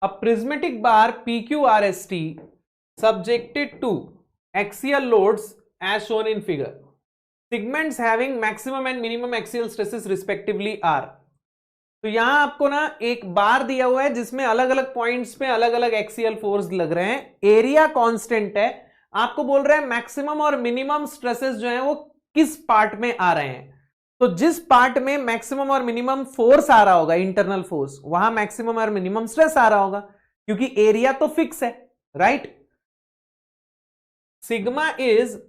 a prismatic bar PQRST subjected to axial loads as shown in figure. Segments having maximum and minimum axial stresses respectively are. तो यहां आपको ना एक बार दिया हुआ है जिसमें अलग अलग पॉइंट्स पे अलग अलग एक्सियल फोर्स लग रहे हैं, एरिया कांस्टेंट है, आपको बोल रहा है मैक्सिमम और मिनिमम स्ट्रेसेस जो हैं वो किस पार्ट में आ रहे हैं। तो जिस पार्ट में मैक्सिमम और मिनिमम फोर्स आ रहा होगा, इंटरनल फोर्स, वहां मैक्सिमम और मिनिमम स्ट्रेस आ रहा होगा, क्योंकि एरिया तो फिक्स है, right. Sigma is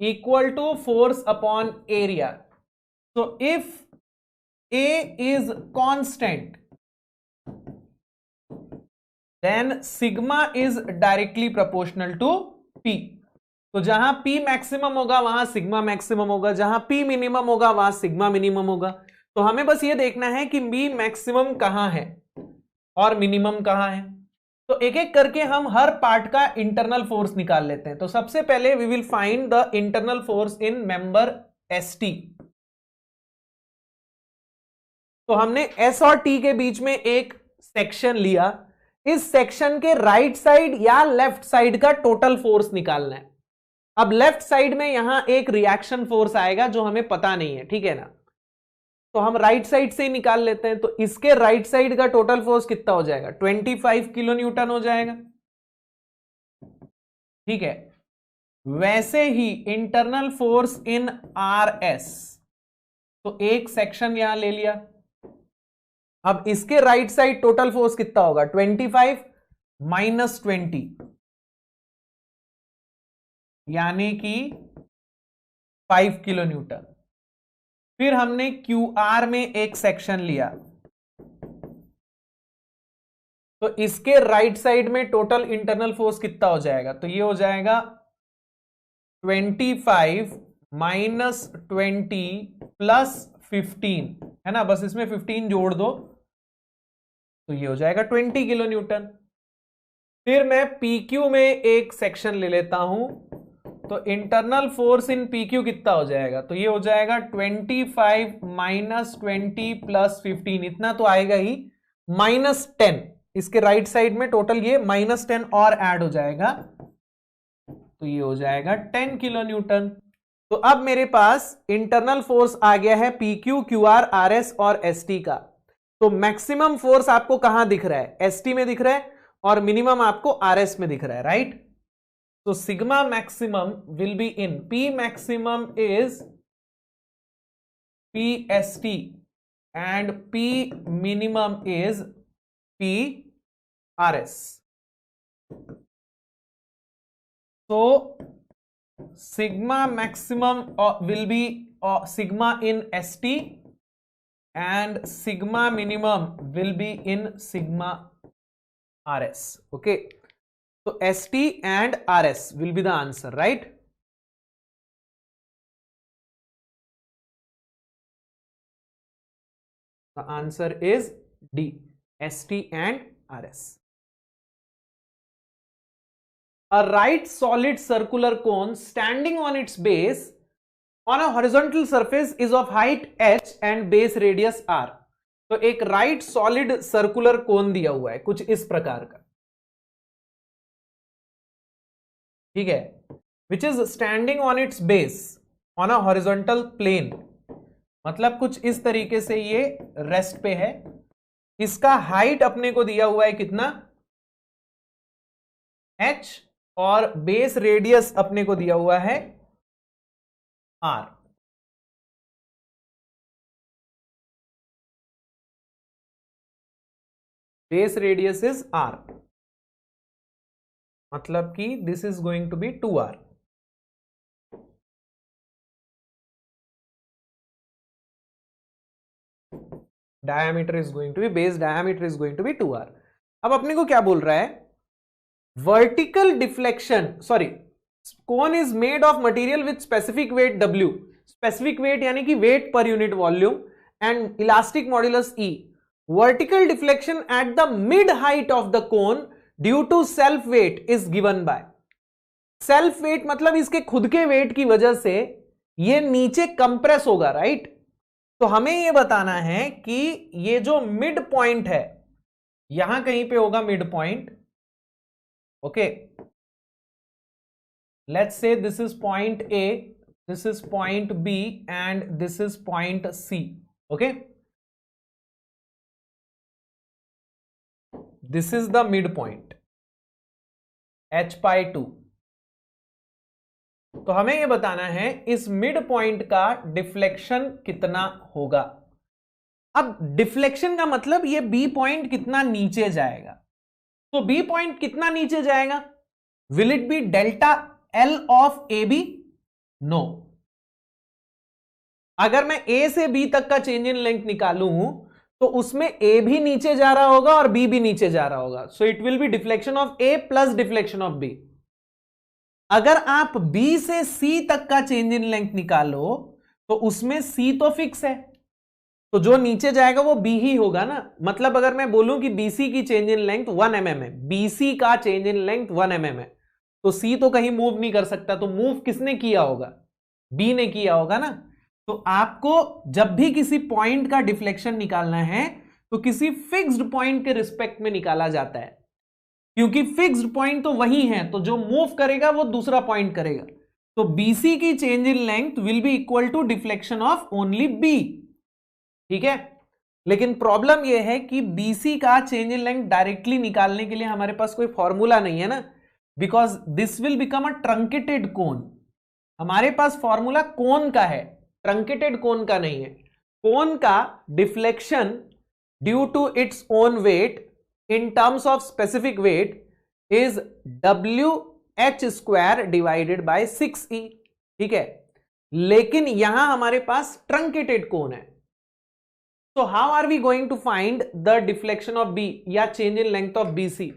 equal to force upon area. so if A is constant, then sigma is directly proportional to P. तो जहां P मैक्सिमम होगा वहां सिग्मा मैक्सिमम होगा, जहां P मिनिमम होगा वहां सिग्मा मिनिमम होगा। तो हमें बस ये देखना है कि P मैक्सिमम कहां है और मिनिमम कहां है। तो एक एक करके हम हर पार्ट का इंटरनल फोर्स निकाल लेते हैं। तो सबसे पहले we will find the internal force in member ST। तो हमने S और T के बीच में एक सेक्शन लिया, इस सेक्शन के राइट साइड या लेफ्ट साइड का टोटल फोर्स निकालना है। अब लेफ्ट साइड में यहां एक रिएक्शन फोर्स आएगा जो हमें पता नहीं है, ठीक है ना। तो हम राइट साइड से ही निकाल लेते हैं। तो इसके राइट साइड का टोटल फोर्स कितना हो जाएगा, 25 किलो न्यूटन हो जाएगा, ठीक है। वैसे ही इंटरनल फोर्स इन RS, तो एक सेक्शन यहां ले लिया। अब इसके राइट साइड टोटल फोर्स कितना होगा, 25 माइनस 20 यानी कि 5 किलो न्यूटन। फिर हमने QR में एक सेक्शन लिया, तो इसके राइट साइड में टोटल इंटरनल फोर्स कितना हो जाएगा, तो ये हो जाएगा 25 माइनस 20 प्लस 15, है ना, बस इसमें 15 जोड़ दो तो ये हो जाएगा 20 किलो न्यूटन। फिर मैं PQ में एक सेक्शन ले लेता हूं, तो इंटरनल फोर्स इन PQ कितना हो जाएगा, तो ये हो जाएगा 25 माइनस 20 प्लस 15, इतना तो आएगा ही, माइनस 10। इसके राइट साइड में टोटल ये माइनस 10 और ऐड हो जाएगा, तो ये हो जाएगा 10 किलो न्यूटन। तो अब मेरे पास इंटरनल फोर्स आ गया है PQ, QR, RS और ST का। तो मैक्सिमम फोर्स आपको कहां दिख रहा है, ST में दिख रहा है, और मिनिमम आपको RS में दिख रहा है, राइट। तो sigma maximum will be in, P maximum is PST and P minimum is PRS। So sigma maximum will be sigma in ST and sigma minimum will be in sigma RS. Okay, so ST and RS will be the answer, right? The answer is D, ST and RS. A right solid circular cone standing on its base on a horizontal surface is of height h and base radius r. तो एक right solid circular cone दिया हुआ है कुछ इस प्रकार का, ठीक है, which is standing on its base on a horizontal plane, मतलब कुछ इस तरीके से ये रेस्ट पे है। इसका हाइट अपने को दिया हुआ है कितना, h, और बेस रेडियस अपने को दिया हुआ है r। Base radius is r, मतलब कि this is going to be 2r। Diameter is going to be, base diameter is going to be 2r। अब अपने को क्या बोल रहा है, vertical deflection, sorry, cone is made of material with specific weight W, specific weight यानी कि weight per unit volume, and elastic modulus E. Vertical deflection at the mid height of the cone due to self weight is given by, self weight मतलब इसके खुद के weight की वजह से ये नीचे कंप्रेस होगा, राइट। तो हमें ये बताना है कि ये जो मिड पॉइंट है, यहां कहीं पे होगा mid point. Okay, let's say this is point A, this is point B and this is point C. Okay, this is the midpoint h by 2. तो हमें ये बताना है इस मिड पॉइंट का डिफ्लेक्शन कितना होगा. अब डिफ्लेक्शन का मतलब ये बी पॉइंट कितना नीचे जाएगा. तो बी पॉइंट कितना नीचे जाएगा? Will it be delta L of A B? No. अगर मैं ए से बी तक का चेंज इन लेंथ निकालूं तो उसमें ए भी नीचे जा रहा होगा और बी भी नीचे जा रहा होगा. So it will be deflection of A plus deflection of B. अगर आप बी से सी तक का चेंज इन लेंथ निकालो तो उसमें सी तो फिक्स है, तो जो नीचे जाएगा वो बी ही होगा ना. मतलब अगर मैं बोलूं कि बीसी की चेंज इन लेंथ 1 mm है, बीसी का चेंज इन लेंथ 1 mm है, तो सी तो कहीं मूव नहीं कर सकता. तो मूव किसने किया होगा? बी ने किया होगा ना. तो आपको जब भी किसी पॉइंट का डिफ्लेक्शन निकालना है तो किसी फिक्स्ड पॉइंट के रिस्पेक्ट में निकाला जाता है, क्योंकि फिक्स्ड पॉइंट तो वही है, तो जो मूव करेगा वो दूसरा पॉइंट करेगा. तो बीसी की change in length will be equal to deflection of only B. ठीक है, लेकिन प्रॉब्लम यह है कि बीसी का चेंज इन लेंथ डायरेक्टली निकालने के लिए हमारे पास कोई फॉर्मूला नहीं है ना, because this will become a truncated cone. हमारे पास फॉर्मूला कोन का है, ट्रंकेटेड कोन का नहीं है. कोन का deflection due to its own weight in terms of specific weight is WH² divided by 6E. ठीक है, लेकिन यहां हमारे पास ट्रंकेटेड कोन है. So how are we going to find the deflection of B या change in length of BC?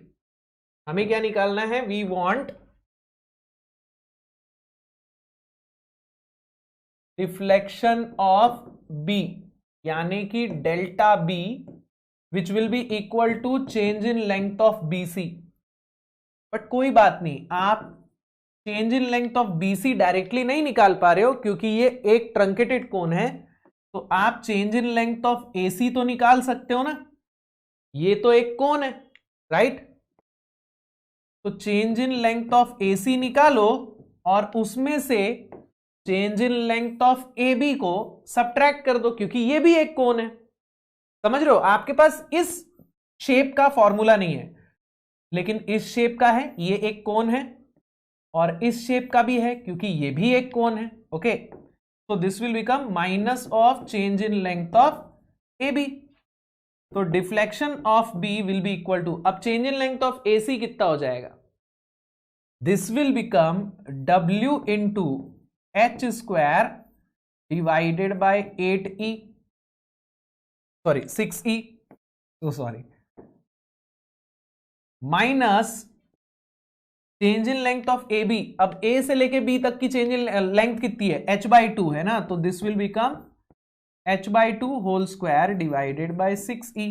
हमें क्या निकालना है? We want deflection of B यानी कि delta B which will be equal to change in length of BC. But कोई बात नहीं, आप change in length of BC directly नहीं निकाल पा रहे हो क्योंकि ये एक ट्रंकेटेड कोन है. तो आप change in length of AC तो निकाल सकते हो ना, ये तो एक कोन है, राइट. तो change in length of AC निकालो और उसमें से change in length of A B को सब्ट्रैक्ट कर दो, क्योंकि ये भी एक कोन है. समझ रहे हो? आपके पास इस शेप का फॉर्मूला नहीं है, लेकिन इस शेप का है, ये एक कोन है, और इस शेप का भी है क्योंकि ये भी एक कोन है. Okay, so this will become minus of change in length of AB. तो deflection of B will be equal to, अब change in length of AC कितना हो जाएगा? This will become W into H² divided by 8E, sorry 6E, so sorry, minus change in length of A B. अब A से लेके B तक की change in length कितनी है? h/2 है ना, तो this will become h/2 whole square divided by 6E.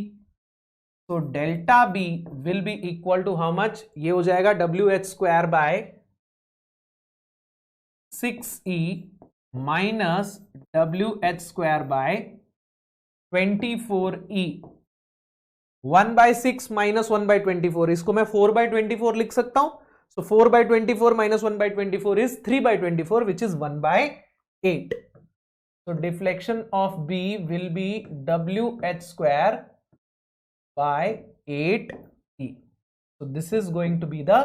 तो delta B will be equal to how much? ये हो जाएगा WH² bye 6E minus WH² bye 24E. 1/6 minus 1/24, इसको मैं 4/24 लिख सकता हूं. So 4/24 minus 1/24 is 3/24, which is 1/8. So deflection of B will be WH² by 8E. So this is going to be the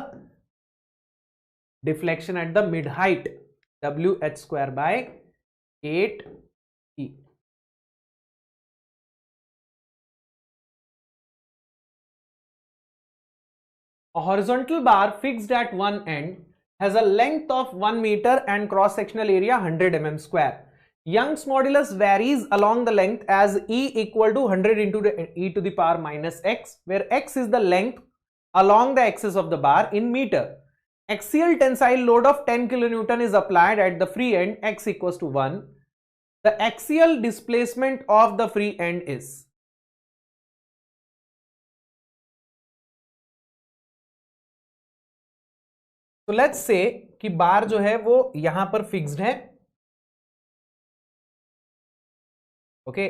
deflection at the mid height, WH² by 8E. A horizontal bar fixed at one end has a length of 1 meter and cross-sectional area 100 mm square. Young's modulus varies along the length as E equal to 100 into e to the power minus x, where x is the length along the axis of the bar in meter. Axial tensile load of 10 kN is applied at the free end, x equals to 1. The axial displacement of the free end is. तो let's say कि बार जो है वो यहां पर fixed है. Okay,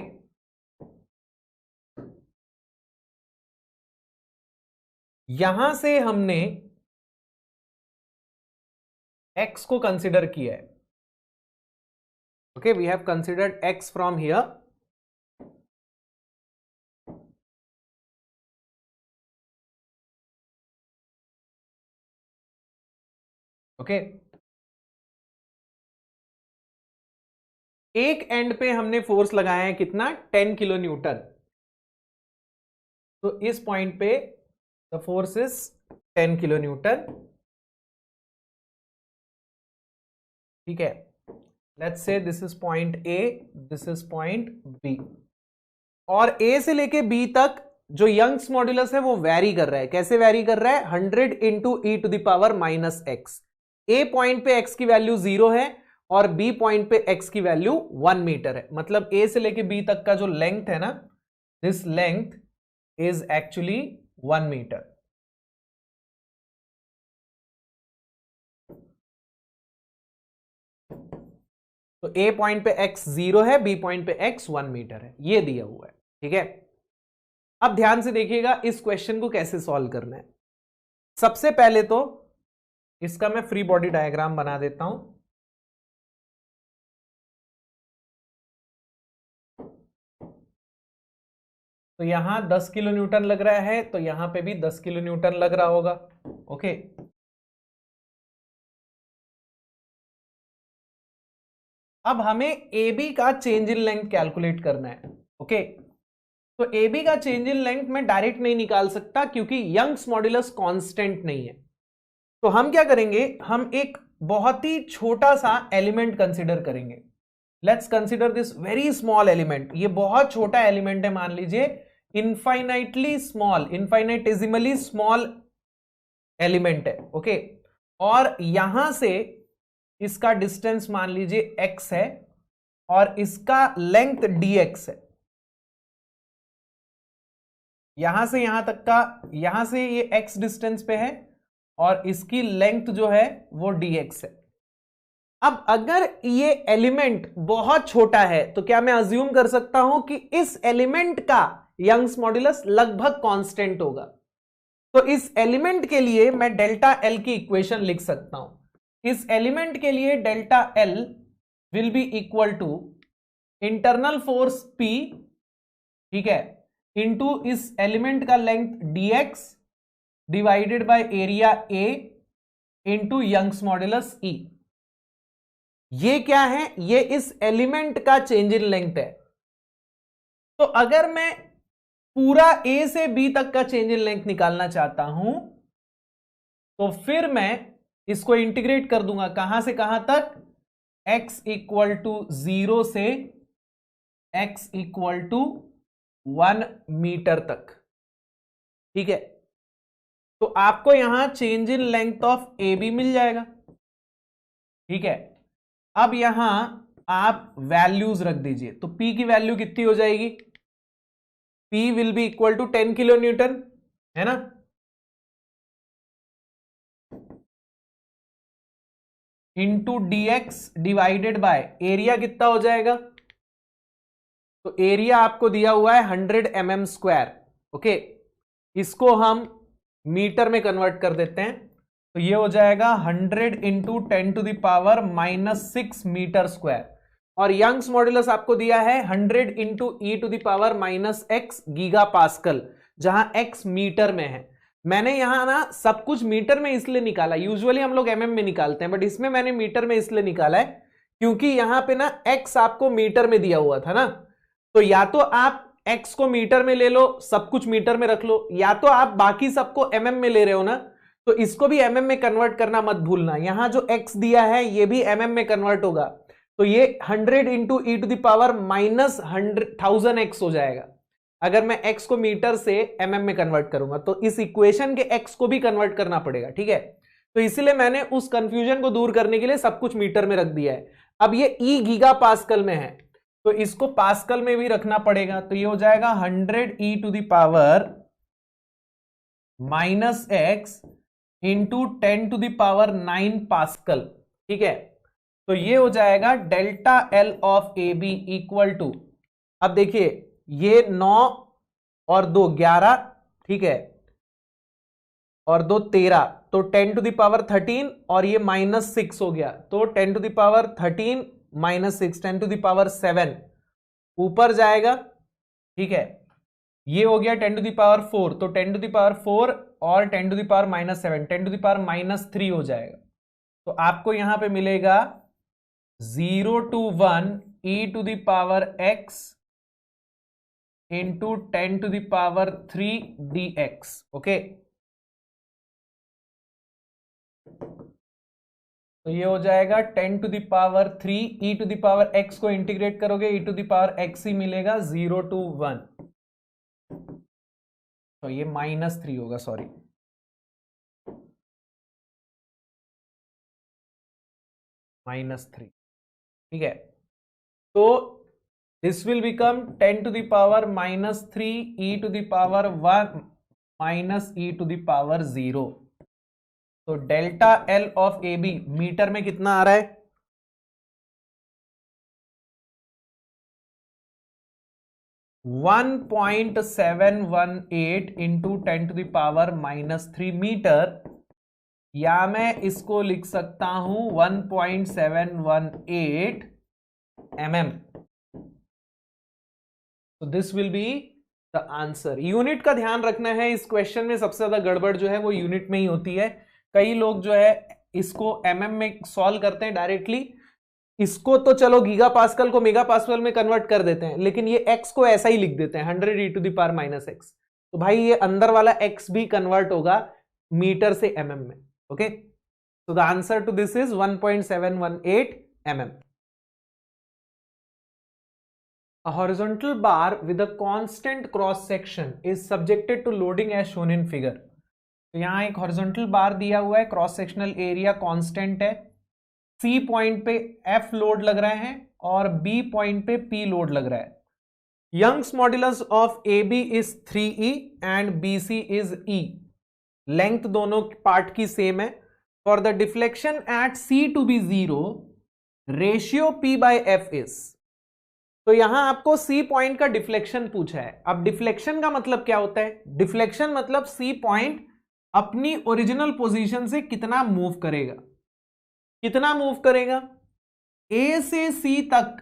यहां से हमने x को कंसिडर किया है। Okay, we have considered x from here. Okay, एक एंड पे हमने फोर्स लगाया है कितना, 10 किलो न्यूटन। तो इस पॉइंट पे the force is 10 kilo newton. ठीक है, let's say this is point A, this is point B, और ए से लेके बी तक जो यंग्स मॉड्यूलस है वो वेरी कर रहा है। कैसे वेरी कर रहा है, 100 into e to the power minus x. A point पे एक्स की वैल्यू 0 है और बी पॉइंट पे एक्स की वैल्यू 1 मीटर है। मतलब ए से लेके बी तक का जो लेंथ है ना, this length is actually 1 metre. तो ए पॉइंट पे एक्स 0 है, बी पॉइंट पे एक्स 1 मीटर है, ये दिया हुआ है। ठीक है, अब ध्यान से देखिएगा इस क्वेश्चन को कैसे सॉल्व करना है। सबसे पहले तो इसका मैं फ्री बॉडी डायग्राम बना देता हूं। तो यहां 10 किलो न्यूटन लग रहा है, तो यहां पे भी 10 किलो न्यूटन लग रहा होगा। ओके, अब हमें ए बी का चेंज इन लेंथ कैलकुलेट करना है। ओके, तो ए बी का चेंज इन लेंथ मैं डायरेक्ट नहीं निकाल सकता क्योंकि यंग्स मॉड्यूलस कांस्टेंट नहीं है। तो हम क्या करेंगे, हम एक बहुत ही छोटा सा एलिमेंट कंसिडर करेंगे। Let's consider this very small element. ये बहुत छोटा एलिमेंट है, मान लीजिए इनफाइनाइटली स्मॉल, इनफाइनाइटेसिमली स्मॉल एलिमेंट है। ओके, और यहां से इसका डिस्टेंस मान लीजिए x है और इसका लेंथ dx है। यहां से यहां तक का, यहां से ये x डिस्टेंस पे है और इसकी लेंथ जो है वो dx है। अब अगर ये एलिमेंट बहुत छोटा है तो क्या मैं अज्यूम कर सकता हूं कि इस एलिमेंट का यंग्स मॉड्यूलस लगभग कांस्टेंट होगा। तो इस एलिमेंट के लिए मैं डेल्टा एल की इक्वेशन लिख सकता हूं। इस एलिमेंट के लिए delta L will be equal to internal force P, ठीक है, इंटू इस एलिमेंट का length dx divided by area A into Young's modulus E। ये क्या है, ये इस एलिमेंट का चेंज इन लेंथ है। तो अगर मैं पूरा A से B तक का चेंज इन लेंथ निकालना चाहता हूं तो फिर मैं इसको इंटीग्रेट कर दूंगा, कहां से कहां तक, x इक्वल टू 0 से x इक्वल टू 1 मीटर तक। ठीक है, तो आपको यहां change in length of A B मिल जाएगा। ठीक है, अब यहां आप वैल्यूज रख दीजिए। तो P की वैल्यू कितनी हो जाएगी, P will be equal to 10 kilo newton, है ना। Into dx divided by area कितना हो जाएगा, तो एरिया आपको दिया हुआ है 100 mm स्क्वायर। ओके, इसको हम मीटर में कन्वर्ट कर देते हैं, तो ये हो जाएगा 100 into 10 to the power -6 metre square. और यंग्स मॉड्यूलस आपको दिया है 100 into e to the power -x giga pascal, जहां x मीटर में है। मैंने यहां ना सब कुछ मीटर में इसलिए निकाला, यूजुअली हम लोग mm में निकालते हैं, बट इसमें मैंने मीटर में इसलिए निकाला है क्योंकि यहां पे ना x आपको मीटर में दिया हुआ था ना। तो या तो आप x को मीटर में ले लो, सब कुछ मीटर में रख लो, या तो आप बाकी सबको mm में ले रहे हो ना, तो इसको भी mm में कन्वर्ट करना मत भूलना। यहां जो x दिया है ये भी mm में कन्वर्ट होगा, तो ये 100 into e to the power -1000x हो जाएगा। अगर मैं x को मीटर से mm में कन्वर्ट करूंगा तो इस इक्वेशन के x को भी कन्वर्ट करना पड़ेगा। ठीक है, तो इसलिए मैंने उस कंफ्यूजन को दूर करने के लिए सब कुछ मीटर में रख दिया है। अब ये ई गीगा पास्कल में है तो इसको पास्कल में भी रखना पड़ेगा, तो ये हो जाएगा 100 e to the power -x into 10 to the power 9 pascal. ठीक है, तो ये हो जाएगा delta L of A B equal to, अब देखिए ये 9 और 2 11, ठीक है, और 2 13, तो 10 टू द पावर 13 और ये -6 हो गया, तो 10 to the power 13 -6 10 to the power 7 ऊपर जाएगा, ठीक है। ये हो गया 10 टू द पावर 4, तो 10 टू द पावर 4 और 10 to the power -7 10 to the power -3 हो जाएगा। तो आपको यहां पे मिलेगा 0 to 1 e to the power x into 10 to the power 3 dx। Okay, तो ये हो जाएगा 10 to the power 3 e to the power x को इंटीग्रेट करोगे e to the power x ही मिलेगा 0 to 1, तो ये -3 होगा, सॉरी -3, ठीक है। तो this will become 10 to the power -3 e to the power 1 minus e to the power 0। तो delta L of A B metre में कितना आ रहा है? 1.718 into 10 to the power -3 metre, या मैं इसको लिख सकता हूं 1.718 mm। तो this will be the answer. Unit का ध्यान रखना है, इस क्वेश्चन में सबसे ज्यादा गड़बड़ जो है वो यूनिट में ही होती है। कई लोग जो है इसको mm में सॉल्व करते हैं डायरेक्टली, इसको तो चलो गीगा पास्कल को मेगा पास्कल में कन्वर्ट कर देते हैं, लेकिन ये x को ऐसा ही लिख देते हैं 100 e to the power -x। तो भाई ये अंदर वाला x भी कन्वर्ट होगा मीटर से mm में। Okay, so the answer to this is 1.718 mm. A horizontal bar with a constant cross section is subjected to loading as shown in figure. तो यहां एक हॉरिजॉन्टल बार दिया हुआ है, क्रॉस सेक्शनल एरिया कांस्टेंट है, C point पे F load लग रहे हैं और B पॉइंट पे P लोड लग रहा है। Young's modulus of AB is 3E and BC is E। Length दोनों पार्ट की सेम है। For the deflection at C to be 0 ratio P/F is. तो यहां आपको C पॉइंट का डिफ्लेक्शन पूछा है। अब डिफ्लेक्शन का मतलब क्या होता है? डिफ्लेक्शन मतलब C पॉइंट अपनी ओरिजिनल पोजीशन से कितना मूव करेगा। कितना मूव करेगा? A से C तक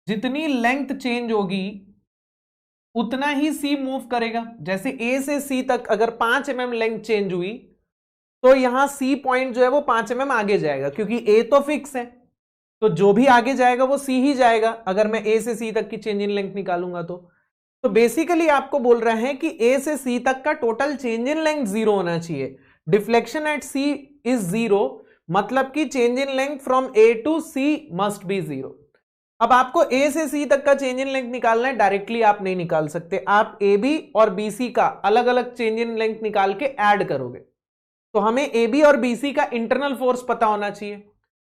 जितनी लेंथ चेंज होगी उतना ही C मूव करेगा। जैसे A से C तक अगर 5 mm लेंथ चेंज हुई तो यहां C पॉइंट जो है वो 5 mm आगे जाएगा, क्योंकि A तो फिक्स है, तो जो भी आगे जाएगा वो C ही जाएगा अगर मैं A से C तक की चेंज इन लेंथ निकालूंगा तो बेसिकली आपको बोल रहे हैं कि A से C तक का टोटल चेंज इन लेंथ 0 होना चाहिए। डिफ्लेक्शन एट C इज 0, मतलब कि change in length from A to C must be 0। अब आपको A से C तक का चेंज इन लेंथ निकालना है, डायरेक्टली आप नहीं निकाल सकते, आप AB और BC का अलग अलग चेंज इन लेंथ निकाल के ऐड करोगे। तो हमें AB और BC का इंटरनल फोर्स पता होना चाहिए,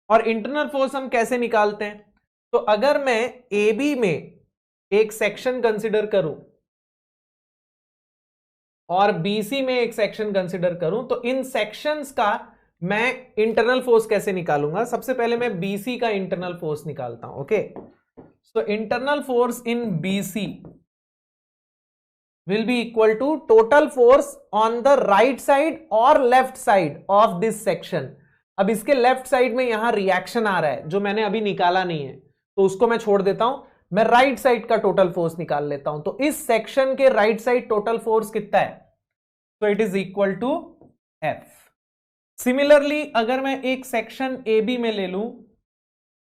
और इंटरनल फोर्स हम कैसे निकालते हैं? तो अगर मैं AB में एक सेक्शन कंसिडर करूं और BC में एक सेक्शन कंसिडर करूं, तो इन सेक्शंस का मैं इंटरनल फोर्स कैसे निकालूंगा? सबसे पहले मैं BC का इंटरनल फोर्स निकालता हूं। Okay, so internal force in BC will be equal to total force on the right side और left side of this section। अब इसके लेफ्ट साइड में यहां रिएक्शन आ रहा है जो मैंने अभी निकाला नहीं है, तो उसको मैं छोड़ देता हूं, मैं राइट साइड का टोटल फोर्स निकाल लेता हूं। तो इस सेक्शन के राइट साइड टोटल फोर्स कितना है? तो it is equal to F। Similarly अगर मैं एक सेक्शन AB में ले लूं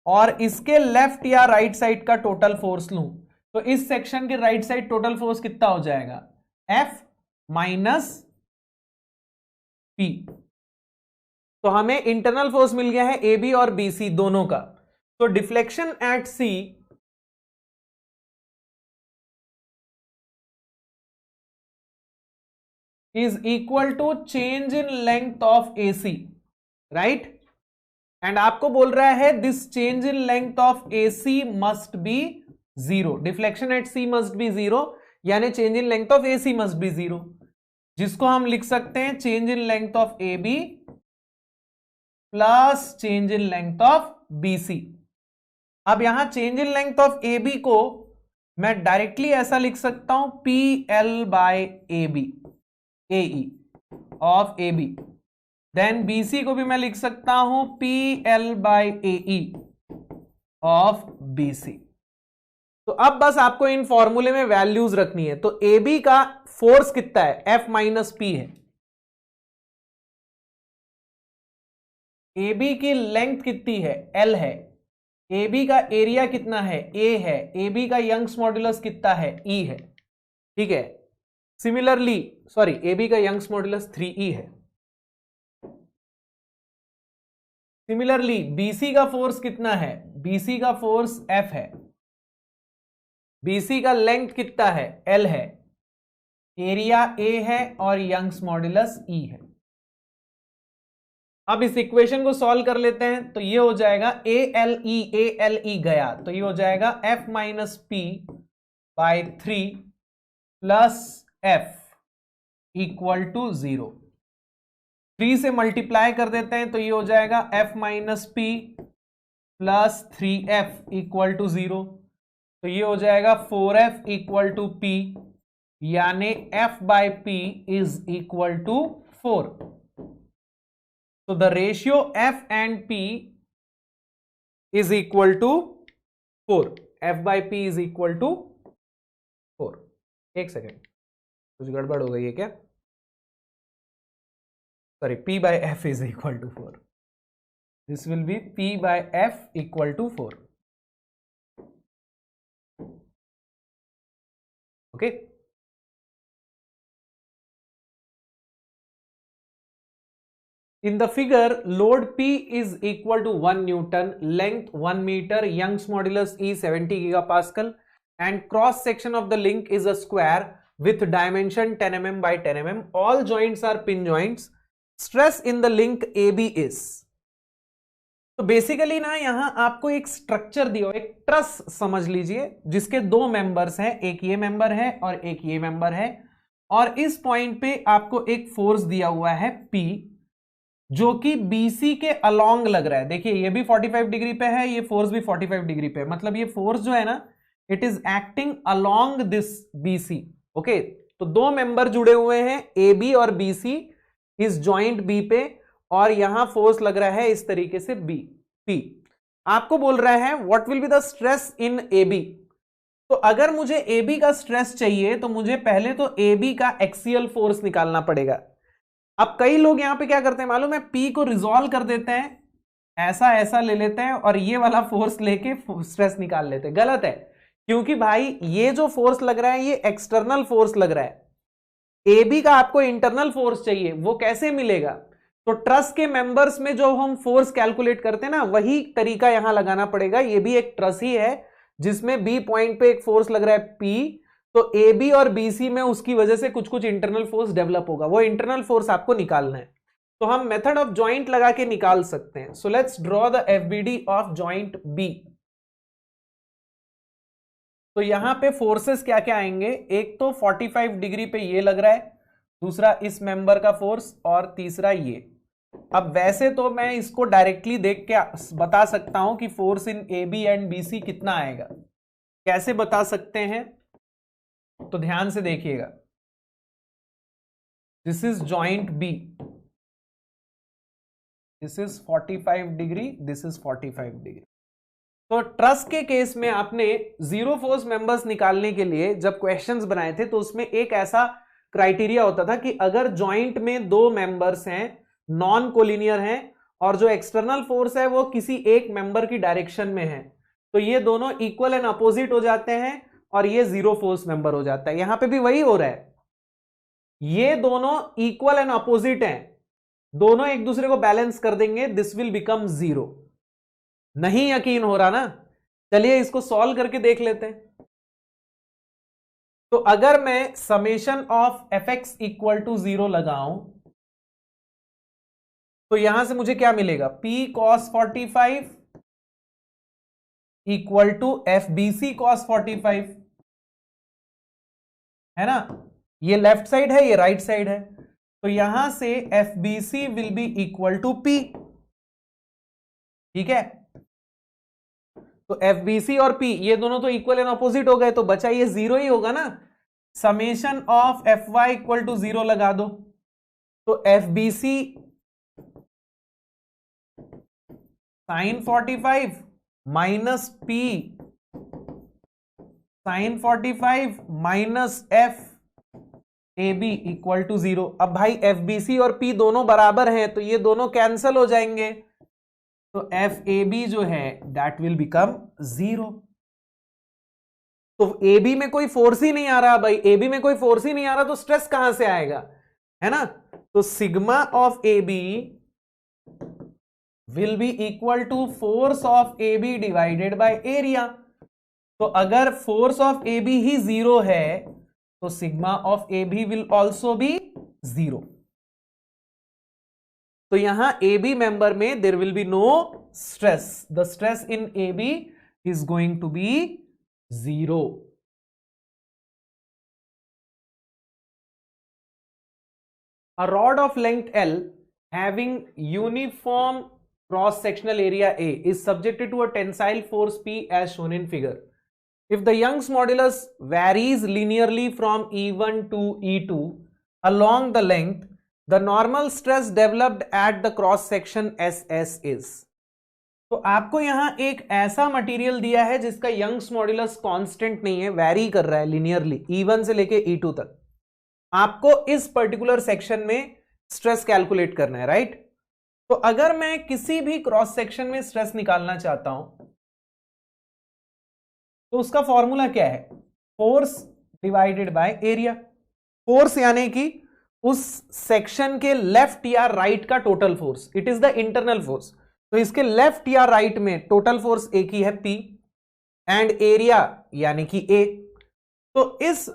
और इसके लेफ्ट या राइट साइड का टोटल फोर्स लूं, तो इस सेक्शन के राइट साइड टोटल फोर्स कितना हो जाएगा? F minus P। तो हमें इंटरनल फोर्स मिल गया है AB और BC दोनों का। तो deflection at C is equal to change in length of AC, right? And आपको बोल रहा है this change in length of AC must be 0। Deflection at C must be 0, यानी change in length of AC must be 0, जिसको हम लिख सकते हैं change in length of AB plus change in length of BC। अब यहां change in length of AB को मैं डायरेक्टली ऐसा लिख सकता हूं PL by AB AE, of A B, then B C को भी मैं लिख सकता हूं P L by A E of B C. तो अब बस आपको इन फॉर्मूले में वैल्यूज रखनी है। तो ए बी का फोर्स कितना है, एफ माइनस पी है। ए बी की लेंथ कितनी है, एल है। ए बी का एरिया कितना है, ए है। ए बी का यंग्स मॉड्यूलस कितना है, ई है। ठीक है, सिमिलरली सॉरी ए बी का यंग्स मॉड्यूलस 3E है। सिमिलरली बीसी का फोर्स कितना है, बीसी का फोर्स एफ है। बीसी का लेंथ कितना है, एल है। एरिया ए है और यंग्स मॉड्यूलस ई है। अब इस इक्वेशन को सॉल्व कर लेते हैं। तो ये हो जाएगा ए एल ई गया, तो ये हो जाएगा F minus P by 3 plus F equal to 0। 3 से मल्टीप्लाई कर देते हैं तो ये हो जाएगा F minus P plus 3f equal to 0। तो ये हो जाएगा 4f इक्वल टू पी, यानी f by P is equal to 4। So the ratio F and P is equal to 4. F by P is equal to 4. एक second, कुछ गड़बड़ हो गई है क्या? Sorry, P by F is equal to 4. This will be P by F equal to 4. Okay. In the figure, load P is equal to 1 Newton, length 1 meter, Young's modulus E 70 gigapascal, and cross section of the link is a square with dimension 10 mm by 10 mm. All joints are pin joints. Stress in the link AB is. तो basically ना यहां आपको एक structure दिया हो, एक truss समझ लीजिए, जिसके दो मेंबर्स हैं, एक ये मेंबर है और एक ये मेंबर है, और इस पॉइंट पे आपको एक फोर्स दिया हुआ है P, जो कि BC के अलोंग लग रहा है। देखिए ये भी 45 डिग्री पे है, ये फोर्स भी 45 डिग्री पे है, मतलब ये फोर्स जो है ना, it is acting along this BC। Okay, तो दो मेंबर जुड़े हुए हैं, AB और BC इस जॉइंट B पे, और यहां फोर्स लग रहा है इस तरीके से P। आपको बोल रहा है what will be the stress in AB। तो अगर मुझे AB का स्ट्रेस चाहिए तो मुझे पहले तो AB का एक्सियल फोर्स निकालना पड़ेगा। अब कई लोग यहां पे क्या करते हैं मालूम है, P को रिजॉल्व कर देते हैं, ऐसा ले लेते हैं और ये वाला फोर्स लेके स्ट्रेस निकाल लेते हैं। गलत है, क्योंकि भाई ये जो फोर्स लग रहा है ये एक्सटर्नल फोर्स लग रहा है। AB का आपको इंटरनल फोर्स चाहिए, वो कैसे मिलेगा? तो ट्रस के मेंबर्स में जो हम फोर्स कैलकुलेट करते हैं ना, वही तरीका यहां लगाना पड़ेगा। ये भी एक ट्रस ही है जिसमें B पॉइंट पे एक फोर्स लग रहा है P, तो AB और BC में उसकी वजह से कुछ कुछ इंटरनल फोर्स डेवलप होगा, वो इंटरनल फोर्स आपको निकालना है। तो हम मेथड ऑफ जॉइंट लगा के निकाल सकते हैं। So let's draw the FBD of joint B। तो यहां पे फोर्सेस क्या क्या आएंगे, एक तो 45 डिग्री पे ये लग रहा है, दूसरा इस मेंबर का फोर्स, और तीसरा ये। अब वैसे तो मैं इसको डायरेक्टली देख के बता सकता हूं कि force in AB and BC कितना आएगा। कैसे बता सकते हैं, तो ध्यान से देखिएगा। This is joint B, this is 45 degree, this is 45 degree. तो ट्रस के केस में आपने जीरो फोर्स मेंबर्स निकालने के लिए जब क्वेश्चंस बनाए थे तो उसमें एक ऐसा क्राइटेरिया होता था कि अगर जॉइंट में दो मेंबर्स हैं, नॉन कोलिनियर हैं, और जो एक्सटर्नल फोर्स है वो किसी एक मेंबर की डायरेक्शन में है, तो ये दोनों इक्वल एंड अपोजिट हो जाते हैं और ये जीरो फोर्स मेंबर हो जाता है। यहां पे भी वही हो रहा है, ये दोनों इक्वल एंड अपोजिट हैं, दोनों एक दूसरे को बैलेंस कर देंगे, दिस विल बिकम जीरो। नहीं यकीन हो रहा ना, चलिए इसको सॉल्व करके देख लेते हैं। तो अगर मैं summation of fx equal to 0 लगाऊं तो यहां से मुझे क्या मिलेगा, P cos 45 equal to FBC cos 45, है ना। ये लेफ्ट साइड है, ये राइट साइड है, तो यहां से FBC will be equal to P। ठीक है, तो FBC और P ये दोनों तो इक्वल एंड अपोजिट हो गए, तो बचा ये जीरो ही होगा ना। Summation of Fy equal to 0 लगा दो, तो FBC sin 45 minus P sin 45 minus F AB equal to 0। अब भाई FBC और P दोनों बराबर हैं तो ये दोनों कैंसल हो जाएंगे, तो FAB जो है दैट विल बिकम 0। तो AB में कोई फोर्स ही नहीं आ रहा भाई, AB में कोई फोर्स ही नहीं आ रहा तो स्ट्रेस कहां से आएगा, है ना। तो sigma of AB will be equal to force of AB divided by area. तो अगर फोर्स ऑफ AB ही 0 है तो sigma of AB will also be 0। तो यहां AB मेंबर में there will be no stress, the stress in AB is going to be 0। A rod of length L having uniform cross sectional area A is subjected to a tensile force P as shown in figure. If the Young's modulus varies linearly from E1 to E2 along the length, the normal stress developed at the cross section SS is. तो आपको यहां एक ऐसा material दिया है जिसका Young's modulus constant नहीं है, वैरी कर रहा है लिनियरली E1 से लेके E2 तक। आपको इस पर्टिकुलर सेक्शन में स्ट्रेस कैलकुलेट करना है, राइट। तो अगर मैं किसी भी क्रॉस सेक्शन में स्ट्रेस निकालना चाहता हूं तो उसका फॉर्मूला क्या है, force divided by area. Force यानी कि उस सेक्शन के लेफ्ट या राइट का total force, it is the internal force. तो इसके लेफ्ट या राइट में टोटल फोर्स एक ही है P, एंड एरिया यानी कि A। तो इस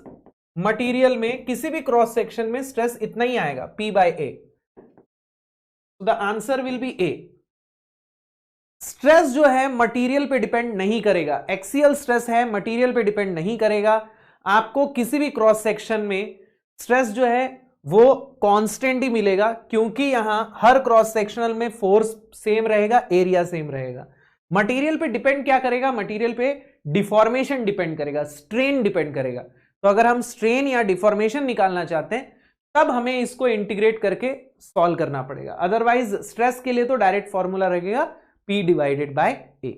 मटेरियल में किसी भी क्रॉस सेक्शन में स्ट्रेस इतना ही आएगा P by A। The answer will be A। Stress जो है मटेरियल पे डिपेंड नहीं करेगा, एक्सियल स्ट्रेस है, मटेरियल पे डिपेंड नहीं करेगा। आपको किसी भी क्रॉस सेक्शन में स्ट्रेस जो है वो कांस्टेंट ही मिलेगा, क्योंकि यहां हर क्रॉस सेक्शनल में फोर्स सेम रहेगा, एरिया सेम रहेगा। मटेरियल पे डिपेंड क्या करेगा, मटेरियल पे डिफॉर्मेशन डिपेंड करेगा, स्ट्रेन डिपेंड करेगा। तो अगर हम स्ट्रेन या डिफॉर्मेशन निकालना चाहते हैं तब हमें इसको इंटीग्रेट करके सॉल्व करना पड़ेगा, अदरवाइज स्ट्रेस के लिए तो डायरेक्ट फॉर्मूला रहेगा P divided by A।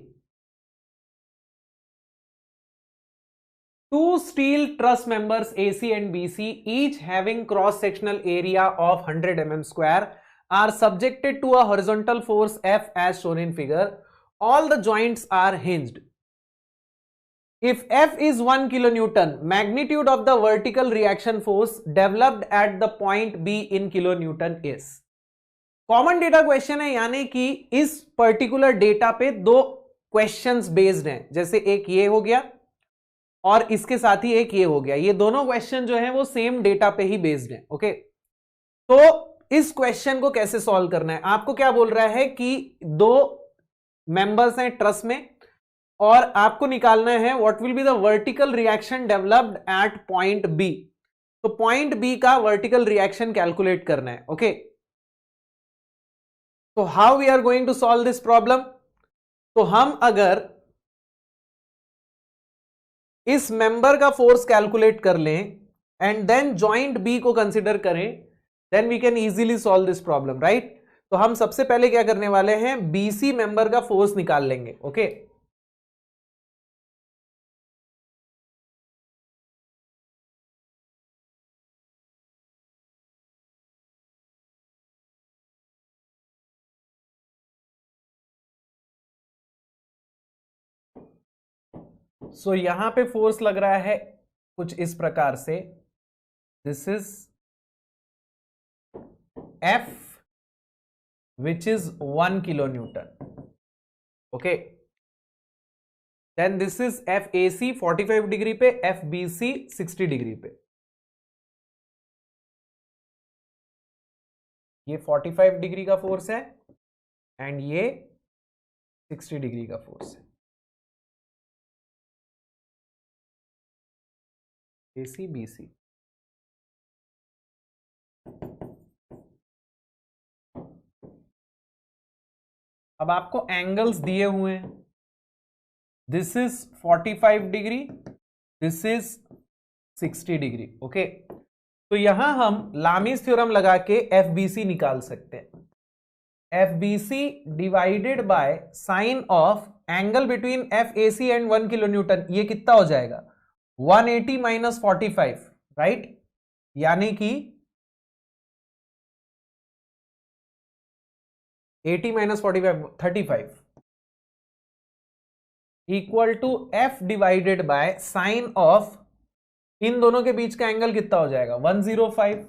Two steel truss members AC and BC, each having cross-sectional area of 100 mm square, are subjected to a horizontal force F as shown in figure. All the joints are hinged. If F is 1 kilonewton, magnitude of the vertical reaction force developed at the point B in kilonewton is. Common data question है, यानी कि इस particular data पे दो questions based हैं, जैसे एक ये हो गया और इसके साथ ही एक ये हो गया। ये दोनों क्वेश्चन जो हैं वो सेम डेटा पे ही बेस्ड हैं। ओके, तो इस क्वेश्चन को कैसे सॉल्व करना है, आपको क्या बोल रहा है कि दो मेंबर्स हैं ट्रस में और आपको निकालना है what will be the vertical reaction developed at point B. तो पॉइंट बी का वर्टिकल रिएक्शन कैलकुलेट करना है। ओके, तो how we are going to solve this problem. तो हम अगर इस मेंबर का फोर्स कैलकुलेट कर लें एंड देन जॉइंट बी को कंसीडर करें, then we can easily solve this problem, right. तो हम सबसे पहले क्या करने वाले हैं, बीसी मेंबर का फोर्स निकाल लेंगे। ओके, सो यहां पे फोर्स लग रहा है कुछ इस प्रकार से, this is F which is 1 kilonewton. Okay, then this is FAC 45 degree पे, FBC 60 डिग्री पे। ये 45 डिग्री का फोर्स है एंड ये 60 डिग्री का फोर्स है, AC BC। अब आपको एंगल्स दिए हुए हैं, this is 45 degree, this is 60 degree. Okay, तो यहां हम लामीज थ्योरम लगा के FBC निकाल सकते हैं। FBC divided by sine of angle between FAC and 1 kilo Newton, ये कितना हो जाएगा 180 माइनस 45, राइट, यानी कि 80 minus 45 35 equal to F divided by sine of, इन दोनों के बीच का एंगल कितना हो जाएगा 105।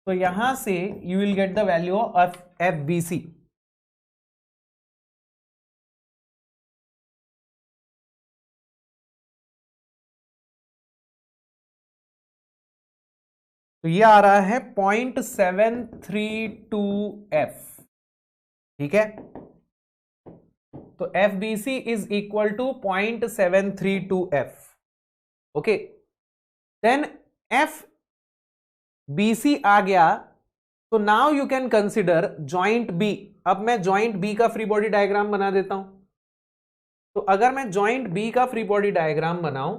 तो यहां से you will get the value of FBC। तो ये आ रहा है 0.732F, ठीक है। तो FBC is equal to 0.732F, okay. Then FBC आ गया, तो now you can consider joint B। अब मैं जॉइंट B का फ्री बॉडी डायग्राम बना देता हूं। तो अगर मैं जॉइंट B का फ्री बॉडी डायग्राम बनाऊं,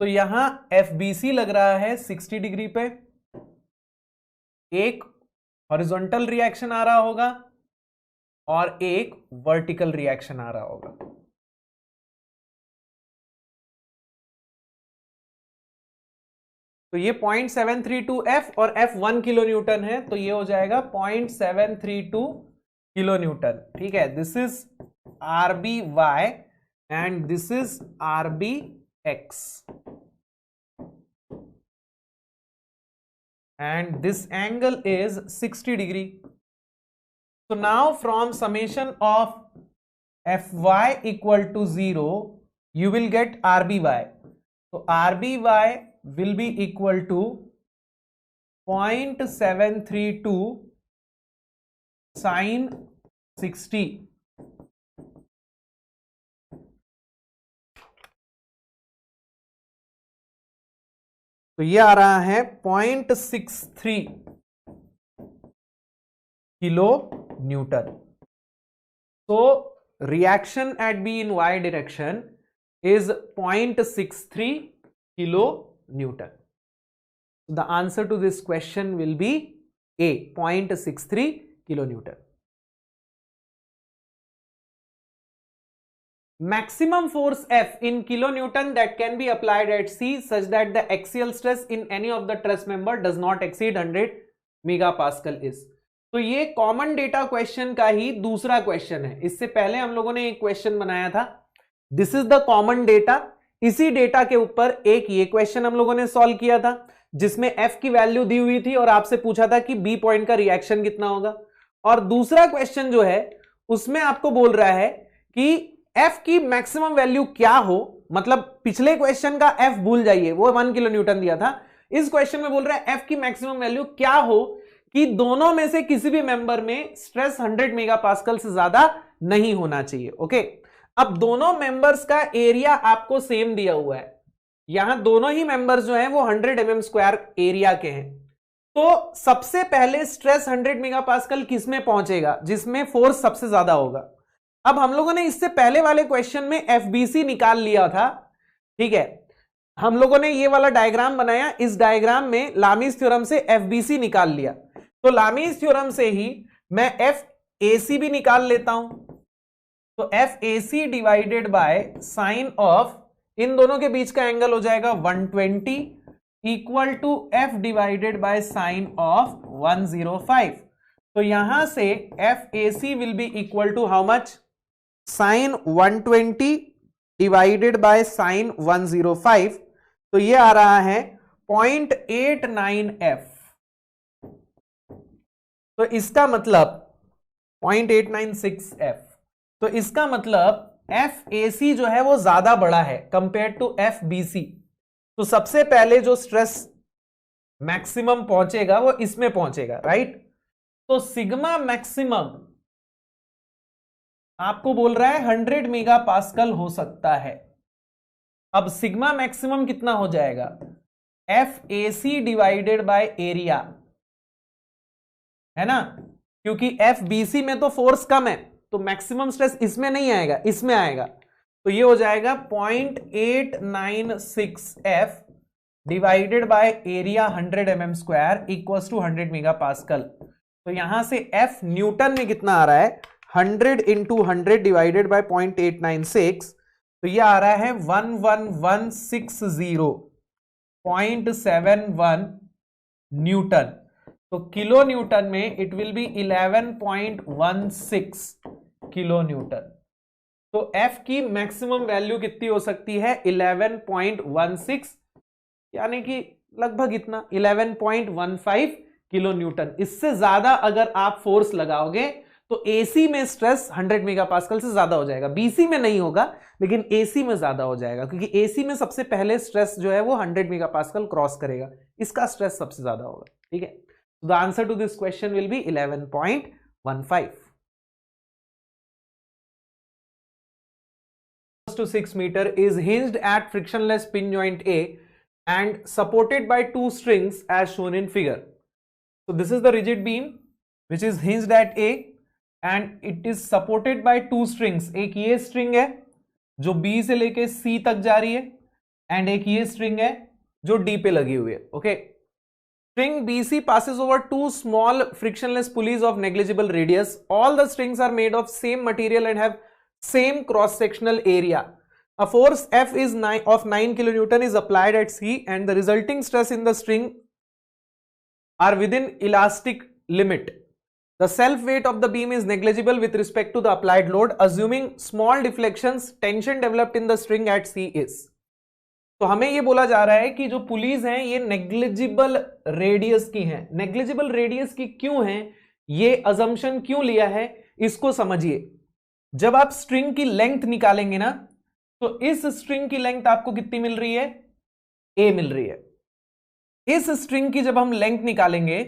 तो यहां FBC लग रहा है 60 डिग्री पे, एक हॉरिजॉन्टल रिएक्शन आ रहा होगा और एक वर्टिकल रिएक्शन आ रहा होगा। तो ये 0.732F और F 1 किलो न्यूटन है, तो ये हो जाएगा 0.732 किलो न्यूटन, ठीक है। This is RBY and this is RBX and this angle is 60 degree. So now from summation of Fy equal to 0, you will get RBY. So RBY will be equal to 0.732 sin 60. तो ये आ रहा है 0.63 kilo Newton. तो reaction at B in Y direction is 0.63 kilo Newton. The answer to this question will be A, 0.63 kilo Newton. Maximum force F in kilonewton that can be applied at C such that the axial stress in any of the truss member does not exceed 100 megapascal is। तो ये common data question का ही दूसरा question है। इससे पहले हम लोगों ने एक क्वेश्चन बनाया था, this is the common data. इसी डेटा के ऊपर एक ये क्वेश्चन हम लोगों ने सॉल्व किया था जिसमें F की वैल्यू दी हुई थी और आपसे पूछा था कि B पॉइंट का रिएक्शन कितना होगा। और दूसरा क्वेश्चन जो है उसमें आपको बोल रहा है कि F की मैक्सिमम वैल्यू क्या हो, मतलब पिछले क्वेश्चन का F भूल जाइए, वो 1 किलो न्यूटन दिया था। इस क्वेश्चन में बोल रहा है F की मैक्सिमम वैल्यू क्या हो कि दोनों में से किसी भी मेंबर में स्ट्रेस 100 मेगापास्कल से ज्यादा नहीं होना चाहिए, ओके। अब दोनों मेंबर्स का एरिया आपको सेम दिया हुआ है, यहां दोनों ही मेंबर्स जो हैं वो 100 mm² एरिया के हैं। तो सबसे पहले स्ट्रेस 100 मेगापास्कल किस में पहुंचेगा, जिसमें फोर्स सबसे ज्यादा होगा। अब हम लोगों ने इससे पहले वाले क्वेश्चन में FBC निकाल लिया था, ठीक है। हम लोगों ने ये वाला डायग्राम बनाया, इस डायग्राम में लामीज थ्योरम से FBC निकाल लिया। तो लामीज थ्योरम से ही मैं FAC भी निकाल लेता हूं। तो FAC divided by sine of, इन दोनों के बीच का एंगल हो जाएगा 120 equal to F divided by sine of 105। तो यहां से FAC will be equal to how much, sine 120 divided by sine 105। तो ये आ रहा है 0.89F। तो इसका मतलब 0.896F। तो इसका मतलब FAC जो है वो ज्यादा बड़ा है कंपेयर टू FBC। तो सबसे पहले जो स्ट्रेस मैक्सिमम पहुंचेगा वो इसमें पहुंचेगा, राइट। तो सिग्मा मैक्सिमम आपको बोल रहा है 100 मेगापास्कल हो सकता है। अब सिग्मा मैक्सिमम कितना हो जाएगा, FAC डिवाइडेड बाय एरिया, है ना, क्योंकि FBC में तो फोर्स कम है तो मैक्सिमम स्ट्रेस इसमें नहीं आएगा, इसमें आएगा। तो ये हो जाएगा 0.896 F divided by area 100 mm square equals to 100 mega pascal. तो यहां से F न्यूटन में कितना आ रहा है, 100 इंटू 100 डिवाइडेड बाय 0.896, तो ये आ रहा है 11160.71 न्यूटन। तो किलो न्यूटन में it will B 11.16 kilo Newton. तो F की मैक्सिमम वैल्यू कितनी हो सकती है, 11.16, यानी कि लगभग इतना 11.15 किलो न्यूटन। इससे ज्यादा अगर आप फोर्स लगाओगे तो एसी में स्ट्रेस 100 मेगापास्कल से ज्यादा हो जाएगा। बीसी में नहीं होगा लेकिन एसी में ज्यादा हो जाएगा, क्योंकि एसी में सबसे पहले स्ट्रेस जो है वो 100 मेगापास्कल क्रॉस करेगा, इसका स्ट्रेस सबसे ज्यादा होगा। ठीक है, the answer to this question will be 11.15 to 6 meter is hinged at frictionless pin joint A and supported by two strings as shown in figure. So this is the rigid beam which is hinged at A and it is supported by two strings. एक ये string है जो B से लेके C तक जा रही है and एक ये string है जो D पे लगी हुई है। Okay, string BC passes over two small frictionless pulleys of negligible radius. All the strings are made of same material and have same cross sectional area. A force F is 9 kilonewton is applied at C and the resulting stress in the string are within elastic limit. The self weight of the beam is negligible with respect to the applied load. Assuming small deflections, tension developed in the string at C is. तो हमें ये बोला जा रहा है कि जो pulleys हैं ये नेग्लिजिबल रेडियस की हैं। नेग्लिजिबल रेडियस की क्यों हैं, ये अजम्पशन क्यों लिया है, इसको समझिए। जब आप स्ट्रिंग की लेंथ निकालेंगे ना, तो इस स्ट्रिंग की लेंथ आपको कितनी मिल रही है, ए मिल रही है। इस स्ट्रिंग की जब हम लेंथ निकालेंगे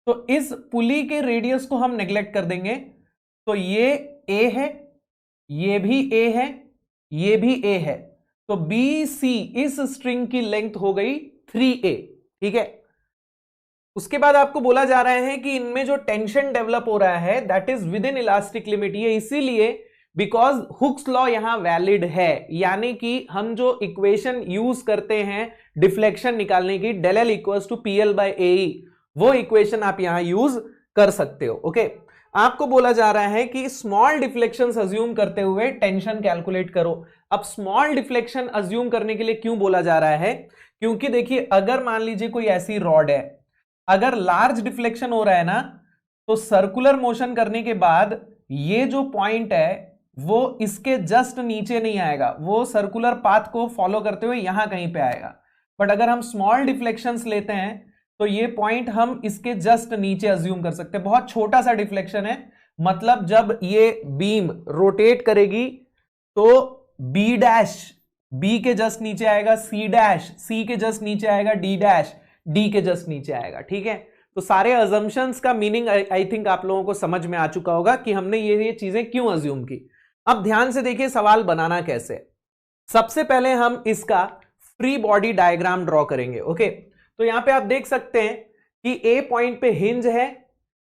तो इस पुली के रेडियस को हम नेग्लेक्ट कर देंगे, तो ये ए है, ये भी ए है, ये भी ए है, तो बी सी इस स्ट्रिंग की लेंथ हो गई 3a। ठीक है, उसके बाद आपको बोला जा रहा है कि इनमें जो टेंशन डेवलप हो रहा है that is with in elastic limit. ये इसीलिए बिकॉज हुक्स लॉ यहां वैलिड है, यानी कि हम जो इक्वेशन यूज करते हैं डिफ्लेक्शन निकालने की, del L equals to P L by A, वो इक्वेशन आप यहां यूज कर सकते हो। ओके, आपको बोला जा रहा है कि स्मॉल डिफ्लेक्शंस अज्यूम करते हुए टेंशन कैलकुलेट करो। अब स्मॉल डिफ्लेक्शन अज्यूम करने के लिए क्यों बोला जा रहा है, क्योंकि देखिए अगर मान लीजिए कोई ऐसी रॉड है, अगर लार्ज डिफ्लेक्शन हो रहा है ना, तो सर्कुलर मोशन करने के बाद ये जो पॉइंट है वो इसके जस्ट नीचे नहीं आएगा, वो सर्कुलर पाथ को फॉलो करते हुए यहां कहीं पे आएगा। बट अगर हम स्मॉल डिफ्लेक्शंस लेते हैं तो ये पॉइंट हम इसके जस्ट नीचे अज्यूम कर सकते हैं। बहुत छोटा सा डिफ्लेक्शन है, मतलब जब ये बीम रोटेट करेगी तो बी डैश बी के जस्ट नीचे आएगा, सी डैश सी के जस्ट नीचे आएगा, डी डैश डी के जस्ट नीचे आएगा। ठीक है, तो सारे अजम्पशंस का मीनिंग आई थिंक आप लोगों को समझ में आ चुका होगा कि हमने ये चीजें क्यों अज्यूम की। अब ध्यान से देखिए सवाल बनाना कैसे। सबसे पहले हम इसका फ्री बॉडी डायग्राम ड्रॉ करेंगे। ओके, तो यहां पे आप देख सकते हैं कि ए पॉइंट पे हिंज है,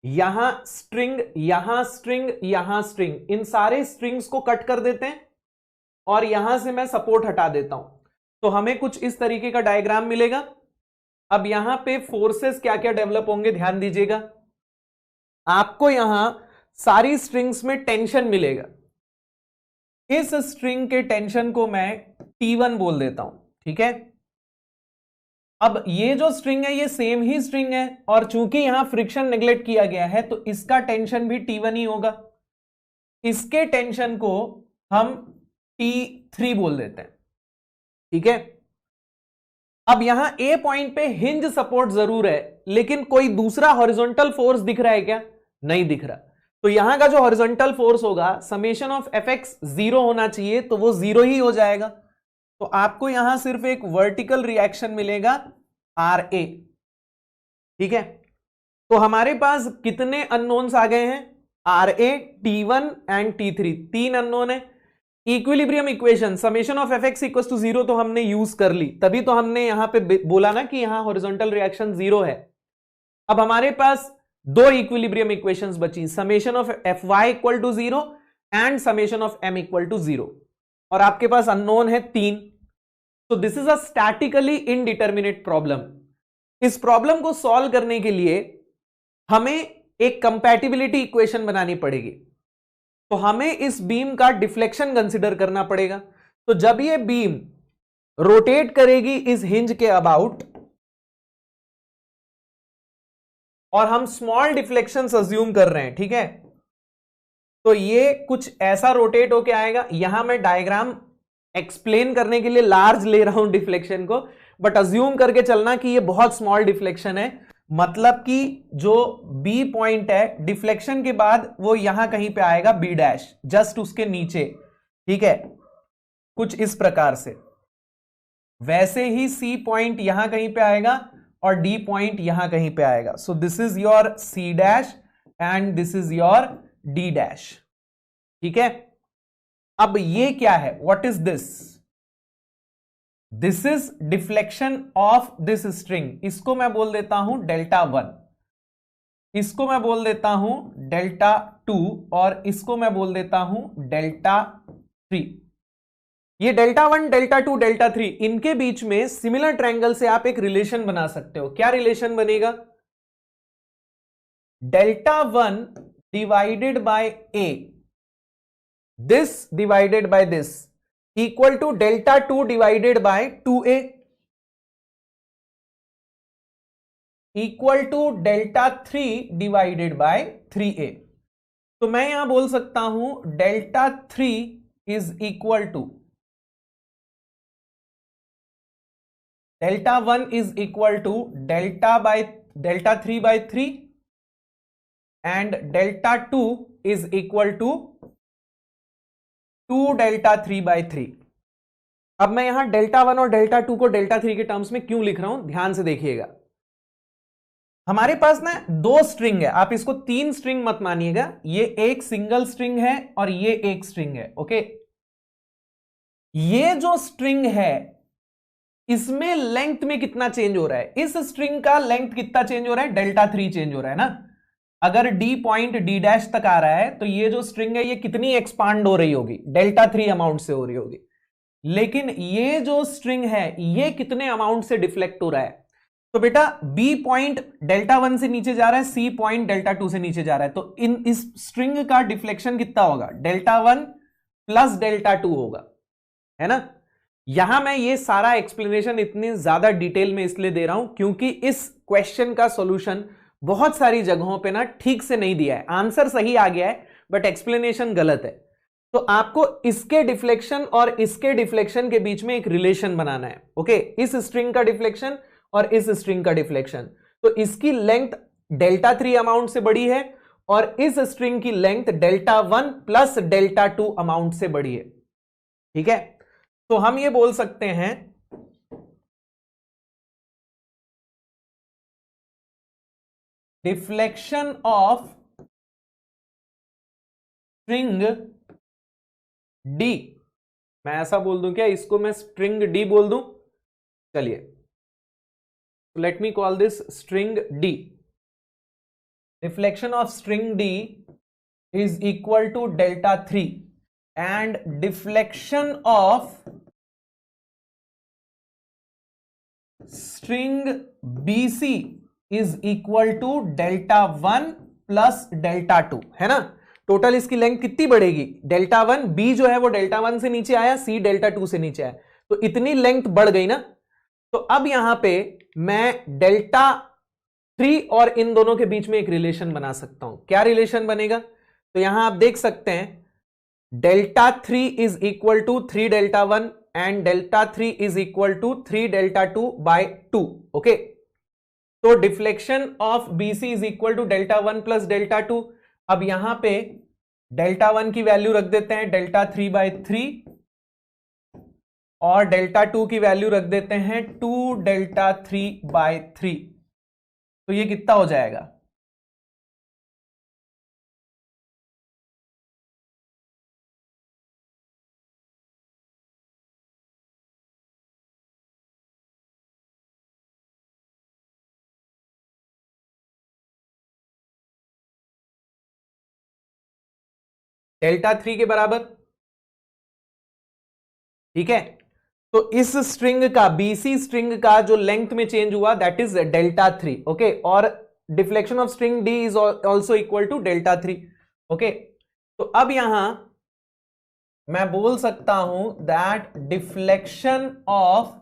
यहां स्ट्रिंग, यहां स्ट्रिंग, यहां स्ट्रिंग, इन सारे स्ट्रिंग्स को कट कर देते हैं और यहां से मैं सपोर्ट हटा देता हूं, तो हमें कुछ इस तरीके का डायग्राम मिलेगा। अब यहां पे फोर्सेस क्या क्या डेवलप होंगे ध्यान दीजिएगा। आपको यहां सारी स्ट्रिंग्स में टेंशन मिलेगा। इस स्ट्रिंग के टेंशन को मैं T1 बोल देता हूं। ठीक है, अब ये जो स्ट्रिंग है ये सेम ही स्ट्रिंग है और चूंकि यहां फ्रिक्शन नेग्लेक्ट किया गया है तो इसका टेंशन भी T1 ही होगा। इसके टेंशन को हम T3 बोल देते हैं। ठीक है, अब यहां ए पॉइंट पे हिंज सपोर्ट जरूर है, लेकिन कोई दूसरा हॉरिजॉन्टल फोर्स दिख रहा है क्या, नहीं दिख रहा। तो यहां का जो हॉरिजॉन्टल फोर्स होगा समेशन ऑफ एफ एक्स 0 होना चाहिए, तो वो 0 ही हो जाएगा। तो आपको यहां सिर्फ एक वर्टिकल रिएक्शन मिलेगा आर ए। ठीक है, तो हमारे पास कितने अननोन्स आ गए हैं, R A, T1 and T3, 3 unknown है। Equilibrium equation summation of F X equals to 0 तो हमने यूज कर ली, तभी तो हमने यहां पे बोला ना कि यहां हॉरिजॉन्टल रिएक्शन 0 है। अब हमारे पास दो इक्विलिब्रियम इक्वेशंस बची, summation of F Y equal to 0 and summation of M equal to 0। और आपके पास अननोन है 3। तो this is a statically indeterminate problem. इस प्रॉब्लम को सॉल्व करने के लिए हमें एक कंपैटिबिलिटी इक्वेशन बनानी पड़ेगी। तो हमें इस बीम का डिफ्लेक्शन कंसिडर करना पड़ेगा। तो जब ये बीम रोटेट करेगी इस हिंज के अबाउट और हम स्मॉल डिफ्लेक्शन अज्यूम कर रहे हैं, ठीक है, तो ये कुछ ऐसा रोटेट होके आएगा। यहां मैं डायग्राम एक्सप्लेन करने के लिए लार्ज ले रहा हूं डिफ्लेक्शन को, बट अज्यूम करके चलना कि ये बहुत स्मॉल डिफ्लेक्शन है। मतलब कि जो बी पॉइंट है डिफ्लेक्शन के बाद वो यहां कहीं पे आएगा बी डैश, जस्ट उसके नीचे, ठीक है, कुछ इस प्रकार से। वैसे ही सी पॉइंट यहां कहीं पे आएगा और डी पॉइंट यहां कहीं पे आएगा। So this is your C dash and this is your D dash, ठीक है। अब ये क्या है, what is this? This is deflection of this string. इसको मैं बोल देता हूं डेल्टा 1, इसको मैं बोल देता हूं डेल्टा 2 और इसको मैं बोल देता हूं डेल्टा 3। ये डेल्टा 1, डेल्टा 2, डेल्टा 3, इनके बीच में सिमिलर ट्रायंगल से आप एक रिलेशन बना सकते हो। क्या रिलेशन बनेगा? Delta 1 divided by A, this divided by this, equal to delta 2 divided by 2a, equal to delta 3 divided by 3a। तो मैं यहां बोल सकता हूं delta 3 is equal to delta 1 is equal to delta 3 by 3 and delta 2 is equal to 2 delta 3 by 3। अब मैं यहां delta 1 और डेल्टा 2 को डेल्टा 3 के टर्म्स में क्यों लिख रहा हूं, ध्यान से देखिएगा। हमारे पास ना दो स्ट्रिंग है, आप इसको तीन स्ट्रिंग मत मानिएगा, ये एक सिंगल स्ट्रिंग है और ये एक स्ट्रिंग है, ओके। ये जो स्ट्रिंग है इसमें लेंथ में कितना चेंज हो रहा है? इस स्ट्रिंग का लेंथ कितना चेंज हो रहा है? डेल्टा 3 चेंज हो रहा है ना। अगर डी पॉइंट डी डैश तक आ रहा है तो ये जो स्ट्रिंग है ये कितनी एक्सपांड हो रही होगी? डेल्टा 3 अमाउंट से हो रही होगी। लेकिन ये जो स्ट्रिंग है ये कितने अमाउंट से डिफ्लेक्ट हो रहा है? तो बेटा बी पॉइंट डेल्टा 1 से नीचे जा रहा है, सी पॉइंट डेल्टा 2 से नीचे जा रहा है, तो इस स्ट्रिंग का डिफ्लेक्शन कितना होगा? डेल्टा 1 प्लस डेल्टा 2 होगा, है ना। यहां मैं ये सारा एक्सप्लेनेशन इतनी ज्यादा डिटेल में इसलिए दे रहा हूं क्योंकि इस क्वेश्चन का सॉल्यूशन बहुत सारी जगहों पे ना ठीक से नहीं दिया है। आंसर सही आ गया है बट एक्सप्लेनेशन गलत है। तो आपको इसके डिफ्लेक्शन और इसके डिफ्लेक्शन के बीच में एक रिलेशन बनाना है, ओके। इस स्ट्रिंग का डिफ्लेक्शन और इस स्ट्रिंग का डिफ्लेक्शन, तो इसकी लेंथ डेल्टा 3 अमाउंट से बड़ी है और इस स्ट्रिंग की length delta 1 plus delta 2 amount से बड़ी है, ठीक है। तो हम ये बोल सकते हैं डिफ्लेक्शन ऑफ स्ट्रिंग डी, मैं ऐसा बोल दूं क्या, इसको मैं स्ट्रिंग डी बोल दूं? चलिए, let me call this string D. Deflection of string D is equal to delta 3 and deflection of string BC is equal to delta 1 plus delta 2, है ना। टोटल इसकी लेंथ कितनी बढ़ेगी? डेल्टा 1, बी जो है वो डेल्टा 1 से नीचे आया, सी डेल्टा 2 से नीचे आया, तो इतनी लेंथ बढ़ गई ना। तो अब यहां पे मैं डेल्टा 3 और इन दोनों के बीच में एक रिलेशन बना सकता हूं। क्या रिलेशन बनेगा? तो यहां आप देख सकते हैं delta 3 is equal to 3 delta 1 and delta 3 is equal to 3 delta 2 by 2, okay. तो deflection of BC is equal to delta 1 plus delta 2। अब यहां पे डेल्टा 1 की वैल्यू रख देते हैं डेल्टा 3 बाय 3 और डेल्टा 2 की वैल्यू रख देते हैं 2 डेल्टा 3 बाय 3। तो ये कितना हो जाएगा? डेल्टा 3 के बराबर ठीक है, तो इस स्ट्रिंग का, बीसी स्ट्रिंग का जो लेंथ में चेंज हुआ दैट इज डेल्टा 3, ओके, और deflection of string D is also equal to delta 3, okay. तो अब यहां मैं बोल सकता हूं that deflection of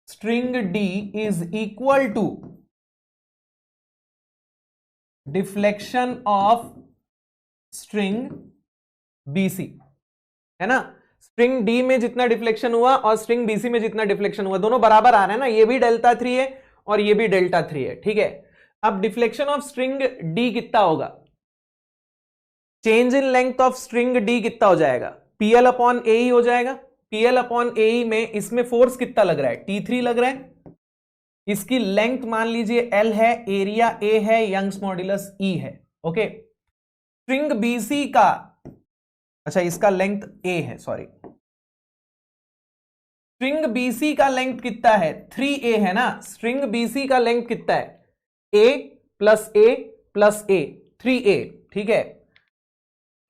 string D is equal to deflection of string BC, है ना। स्ट्रिंग डी में जितना डिफ्लेक्शन हुआ और स्ट्रिंग बीसी में जितना डिफ्लेक्शन हुआ दोनों बराबर आ रहे हैं ना, ये भी डेल्टा 3 है और ये भी डेल्टा 3 है, ठीक है। अब डिफ्लेक्शन ऑफ स्ट्रिंग डी कितना होगा, change in length of string D कितना हो जाएगा, पीएल अपॉन ए ही हो जाएगा। पीएल अपॉन ए में इसमें फोर्स कितना लग रहा है, T3 लग रहा है। इसकी लेंथ मान लीजिए L है, एरिया A है, यंग्स मॉड्यूलस E है, ओके। स्ट्रिंग बीसी का, अच्छा इसका लेंथ A है, सॉरी, स्ट्रिंग बीसी का लेंथ कितना है, 3A है ना। स्ट्रिंग बीसी का लेंथ कितना है, A plus A plus A, 3A, ठीक है।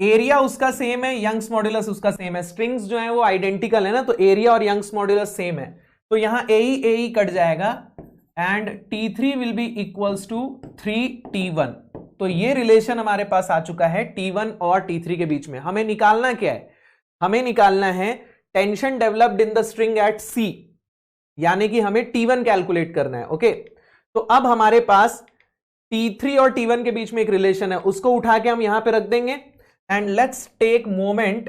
एरिया उसका सेम है, यंग्स मॉड्यूलस उसका सेम है, स्ट्रिंग्स जो है वो आइडेंटिकल है ना, तो एरिया और यंग्स मॉड्यूलस सेम है, तो यहां ए कट जाएगा and T3 will be equals to 3T1। तो ये रिलेशन हमारे पास आ चुका है T1 और T3 के बीच में। हमें निकालना क्या है, हमें निकालना है tension developed in the string at C, यानी कि हमें T1 कैलकुलेट करना है, ओके। तो अब हमारे पास T3 और T1 के बीच में एक रिलेशन है, उसको उठा के हम यहां पे रख देंगे and let's take moment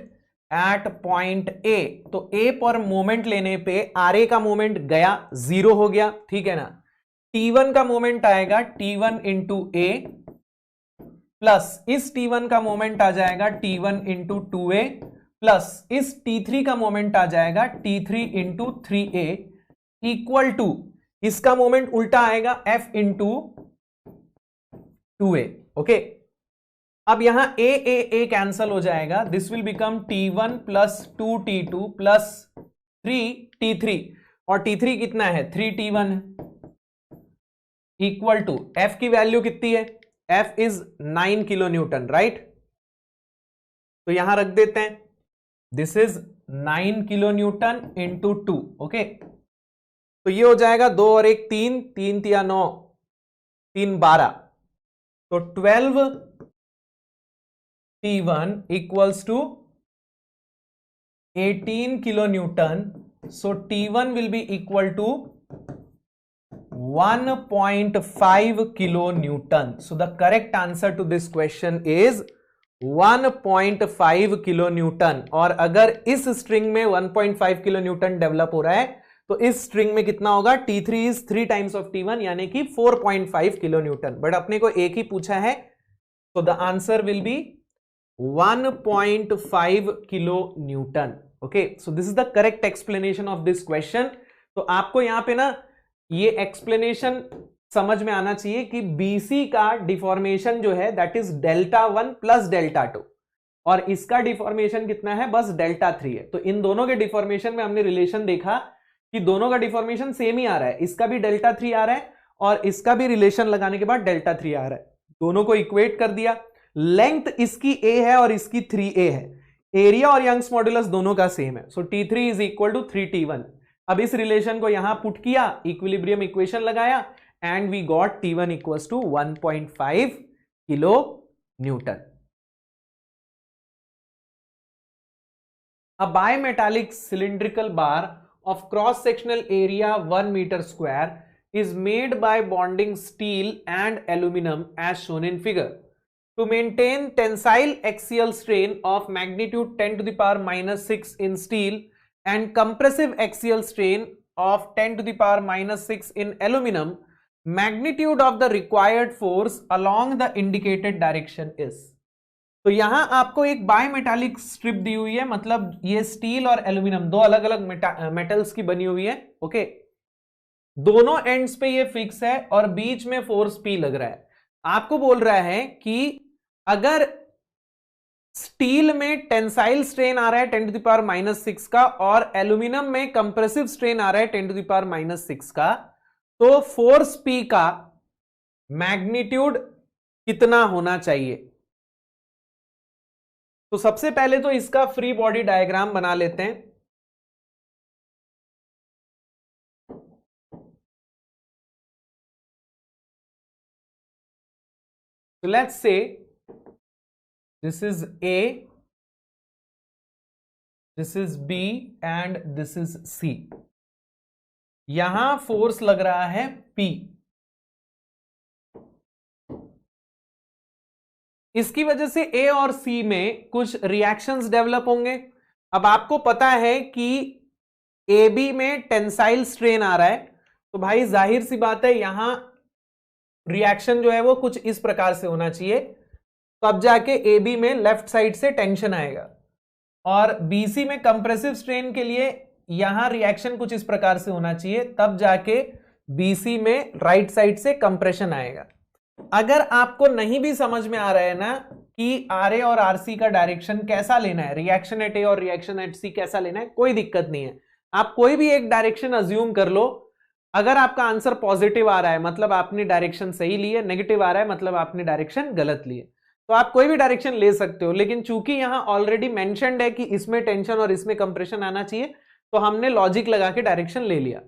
at point A। तो A पर मोमेंट लेने पे RA का मोमेंट गया, 0 हो गया, ठीक है ना। T1 का मोमेंट आएगा T1 इंटू A प्लस इस T1 का मोमेंट आ जाएगा T1 इंटू 2A प्लस इस T3 का मोमेंट आ जाएगा T3 into 3A equal to, इसका मोमेंट उल्टा आएगा F इंटू 2A, ओके। अब यहां ए कैंसल हो जाएगा, this will become T1 plus 2T2 plus 3T3, और T3 कितना है, 3T1 इक्वल टू F की वैल्यू कितनी है, F is 9 kilo Newton, right. तो यहां रख देते हैं, this is 9 kilo Newton into 2, okay. तो ये हो जाएगा 2 और 1 3, 3 तिया 9, 3 12, तो 12 T1 equals to 18 kilo Newton. So T1 will be equal to 1.5 kilo Newton. So the correct answer to this question is 1.5 kilo Newton. और अगर इस स्ट्रिंग में 1.5 किलो न्यूटन डेवलप हो रहा है तो इस स्ट्रिंग में कितना होगा, T3 is 3 times of T1 यानी कि 4.5 किलो न्यूटन। बट अपने को एक ही पूछा है, तो the answer will B 1.5 kilo Newton, okay. So this is the correct explanation of this question. तो आपको यहां पे ना ये एक्सप्लेनेशन समझ में आना चाहिए कि बीसी का डिफॉर्मेशन जो है that is delta 1 plus delta 2, और इसका डिफॉर्मेशन कितना है, बस डेल्टा 3 है। तो इन दोनों के डिफॉर्मेशन में हमने रिलेशन देखा कि दोनों का डिफॉर्मेशन सेम ही आ रहा है, इसका भी डेल्टा 3 आ रहा है और इसका भी रिलेशन लगाने के बाद डेल्टा 3 आ रहा है, दोनों को इक्वेट कर दिया। लेंथ इसकी A है और इसकी 3A है, एरिया और यंग्स मॉड्यूलस दोनों का सेम है, सो T3 is equal to 3T1। अब इस रिलेशन को यहां पुट किया, इक्विलिब्रियम इक्वेशन लगाया and we got T1 equals to 1.5 kilo newton. A bimetallic cylindrical bar of cross sectional area 1 meter square is made by bonding steel and aluminum as shown in figure. To maintain tensile axial strain of magnitude 10 to the power minus 6 in steel and compressive axial strain of 10 to the power minus 6 in aluminum, magnitude of the required force along the indicated direction is. तो यहां आपको एक बायमेटालिक strip दी हुई है, मतलब ये steel और aluminium दो अलग अलग मेटल्स की बनी हुई है, ओके। दोनों एंड्स पे ये फिक्स है और बीच में फोर्स P लग रहा है। आपको बोल रहा है कि अगर स्टील में टेंसाइल स्ट्रेन आ रहा है 10 टू द पावर माइनस 6 का और एल्यूमिनियम में कंप्रेसिव स्ट्रेन आ रहा है 10 टू द पावर माइनस 6 का, तो फोर्स P का मैग्नीट्यूड कितना होना चाहिए। तो सबसे पहले तो इसका फ्री बॉडी डायग्राम बना लेते हैं। So let's say this is A, this is B and this is C. यहां फोर्स लग रहा है P। इसकी वजह से A और C में कुछ रिएक्शंस डेवलप होंगे। अब आपको पता है कि AB में टेंसाइल स्ट्रेन आ रहा है, तो भाई जाहिर सी बात है यहां रिएक्शन जो है वो कुछ इस प्रकार से होना चाहिए, तब जाके AB में लेफ्ट साइड से टेंशन आएगा। और BC में कंप्रेसिव स्ट्रेन के लिए यहां रिएक्शन कुछ इस प्रकार से होना चाहिए, तब जाके BC में राइट साइड से कंप्रेशन आएगा। अगर आपको नहीं भी समझ में आ रहा है ना कि RA और RC का डायरेक्शन कैसा लेना है, रिएक्शन एट A और रिएक्शन एट C कैसा लेना है, कोई दिक्कत नहीं है। आप कोई भी एक डायरेक्शन अज्यूम कर लो। अगर आपका आंसर पॉजिटिव आ रहा है मतलब आपने डायरेक्शन सही ली है, नेगेटिव आ रहा है मतलब आपने डायरेक्शन गलत ली है। तो आप कोई भी डायरेक्शन ले सकते हो, लेकिन चूंकि यहां ऑलरेडी मेंशन्ड है कि इसमें टेंशन और इसमें कंप्रेशन आना चाहिए, तो हमने लॉजिक लगा के डायरेक्शन ले लिया।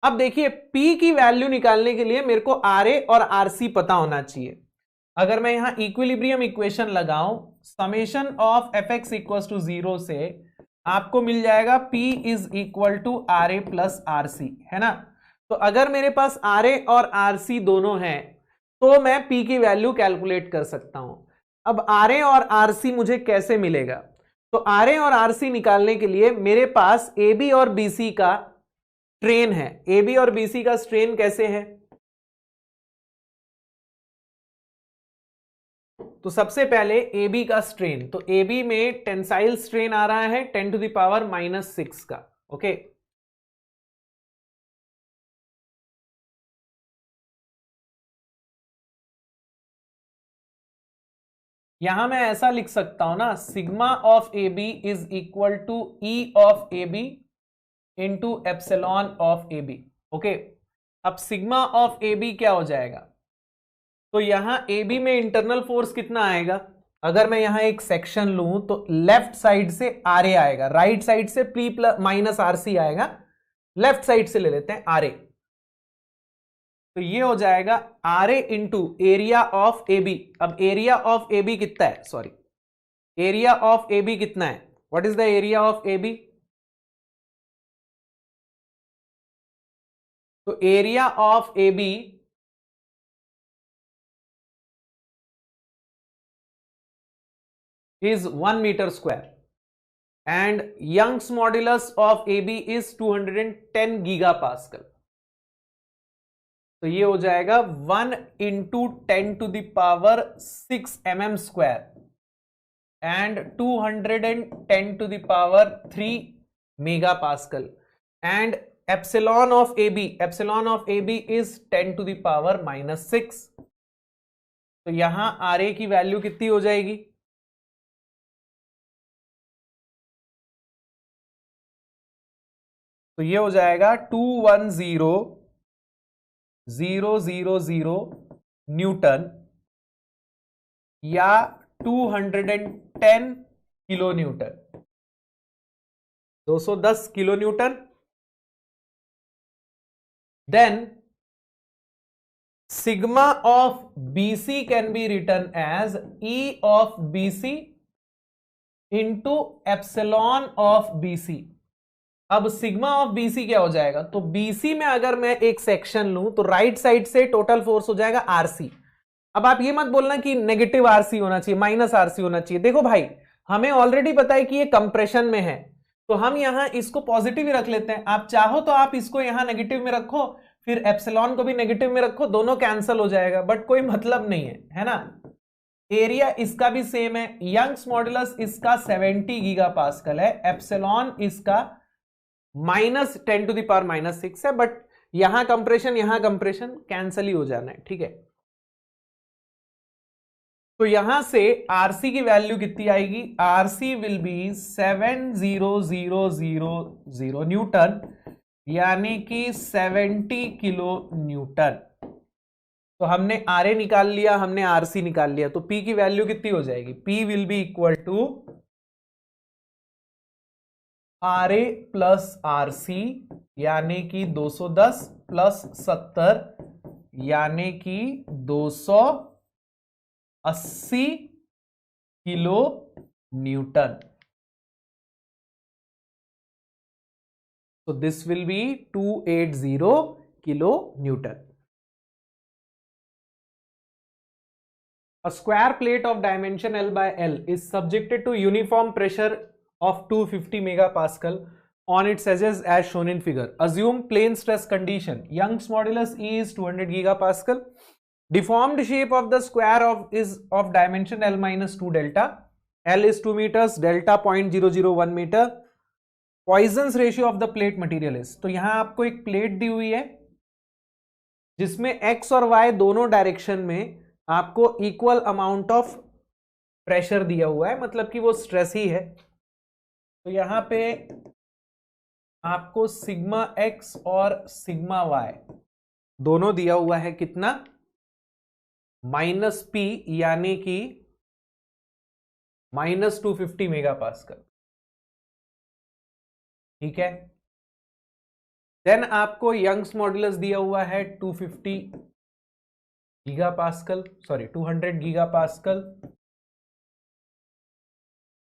अब देखिए P की वैल्यू निकालने के लिए मेरे को RA और RC पता होना चाहिए। अगर मैं यहां इक्विलिब्रियम इक्वेशन लगाऊं, summation of fx equal to 0 से आपको मिल जाएगा P is equal to RA plus RC, है ना। तो अगर मेरे पास RA और RC दोनों हैं तो मैं P की वैल्यू कैलकुलेट कर सकता हूं। अब RA और RC मुझे कैसे मिलेगा? तो RA और RC निकालने के लिए मेरे पास AB और BC का स्ट्रेन है। AB और BC का स्ट्रेन कैसे है? तो सबसे पहले AB का स्ट्रेन, तो AB में टेंसाइल स्ट्रेन आ रहा है 10 टू द पावर -6 का। ओके, यहां मैं ऐसा लिख सकता हूं ना, sigma of AB is equal to E of AB into epsilon of AB। Okay, अब सिग्मा ऑफ AB क्या हो जाएगा? तो यहां AB में इंटरनल फोर्स कितना आएगा? अगर मैं यहां एक सेक्शन लूं तो लेफ्ट साइड से RA आएगा, राइट साइड से P प्लस माइनस RC आएगा, लेफ्ट साइड से ले लेते हैं RA। तो ये हो जाएगा RA into area of AB। अब एरिया ऑफ AB कितना है? सॉरी, एरिया ऑफ AB कितना है? What is the area of AB? तो area of AB is 1 meter square and Young's modulus of AB is 210 gigapascal। तो ये हो जाएगा 1 into 10 to the power 6 mm square and 210 to the power 3 megapascal and epsilon of AB is 10 to the power -6। तो यहां RA की value कितनी हो जाएगी? तो ये हो जाएगा 210,000 न्यूटन या 210 kilo newton, 210 kilo newton. Then sigma of BC can be written as E of BC into epsilon of BC। अब सिग्मा ऑफ BC क्या हो जाएगा? तो BC में अगर मैं एक सेक्शन लूं तो राइट साइड से टोटल फोर्स हो जाएगा RC। अब आप ये मत बोलना कि नेगेटिव RC होना चाहिए, माइनस RC होना चाहिए। देखो भाई, हमें ऑलरेडी पता है कि ये कंप्रेशन में है, तो हम यहां इसको पॉजिटिव ही रख लेते हैं। आप चाहो तो आप इसको यहां नेगेटिव में रखो, फिर एप्सिलॉन को भी नेगेटिव में रखो, दोनों कैंसिल हो जाएगा, बट कोई मतलब नहीं है ना। एरिया इसका भी सेम है, यंग्स मॉडुलस इसका 70 गीगापास्कल है, एप्सिलॉन इसका -10 टू द पावर -6 है, बट यहां कंप्रेशन कैंसिल ही हो जाना है, ठीक है। तो यहां से RC की वैल्यू कितनी आएगी? RC विल बी 70,000 न्यूटन, यानी कि 70 किलो न्यूटन। तो हमने RA निकाल लिया, हमने RC निकाल लिया, तो P की वैल्यू कितनी हो जाएगी? P will be equal to RA plus RC यानी कि 210 प्लस 70 यानी कि 280 kilo newton. So this will be 280 kilo Newton. A square plate of dimension L by L is subjected to uniform pressure of 250 megapascal on its edges as shown in figure. Assume plane stress condition. Young's modulus E is 200 gigapascal. Deformed shape of the square is of dimension L minus 2 delta. L is 2 meters, delta 0.001 meter. Poisson's ratio of the plate material is, तो यहां आपको एक plate दी हुई है जिसमें x और Y दोनों direction में आपको इक्वल अमाउंट ऑफ प्रेशर दिया हुआ है, मतलब कि वो स्ट्रेस ही है. तो यहां पे आपको सिग्मा एक्स और सिग्मा वाई दोनों दिया हुआ है, कितना, -P यानी कि -250 मेगापास्कल. ठीक है. देन आपको यंग्स मॉड्यूलस दिया हुआ है 250 गीगापास्कल, सॉरी 200 गीगापास्कल.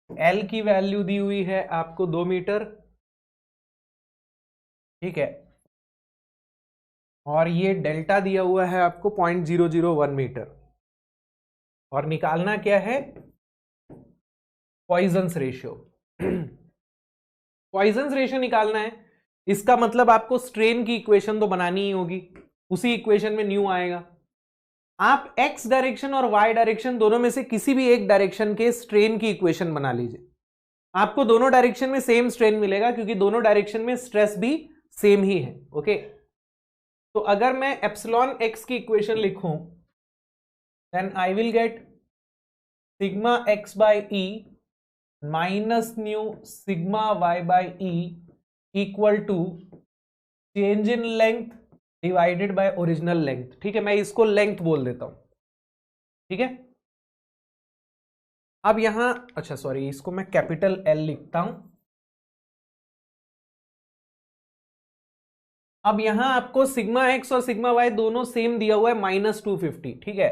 एल की वैल्यू दी हुई है आपको 2 मीटर. ठीक है. और ये डेल्टा दिया हुआ है आपको 0.001 मीटर. और निकालना क्या है, पॉइजन्स रेशियो. पॉइजन्स रेशियो निकालना है. इसका मतलब आपको स्ट्रेन की इक्वेशन तो बनानी ही होगी, उसी इक्वेशन में न्यू आएगा. आप एक्स डायरेक्शन और वाई डायरेक्शन दोनों में से किसी भी एक डायरेक्शन के स्ट्रेन की इक्वेशन बना लीजिए. आपको दोनों डायरेक्शन में सेम स्ट्रेन मिलेगा क्योंकि दोनों डायरेक्शन में स्ट्रेस भी सेम ही है. ओके. तो अगर मैं एप्सिलॉन एक्स की इक्वेशन लिखूं, then I will get sigma X by E minus nu sigma Y by E equal to change in length divided by original length. ठीक है, मैं इसको लेंथ बोल देता हूं. ठीक है. अब यहां, अच्छा सॉरी, इसको मैं कैपिटल एल लिखता हूं. अब यहां आपको सिग्मा एक्स और सिग्मा वाई दोनों सेम दिया हुआ है -250. ठीक है.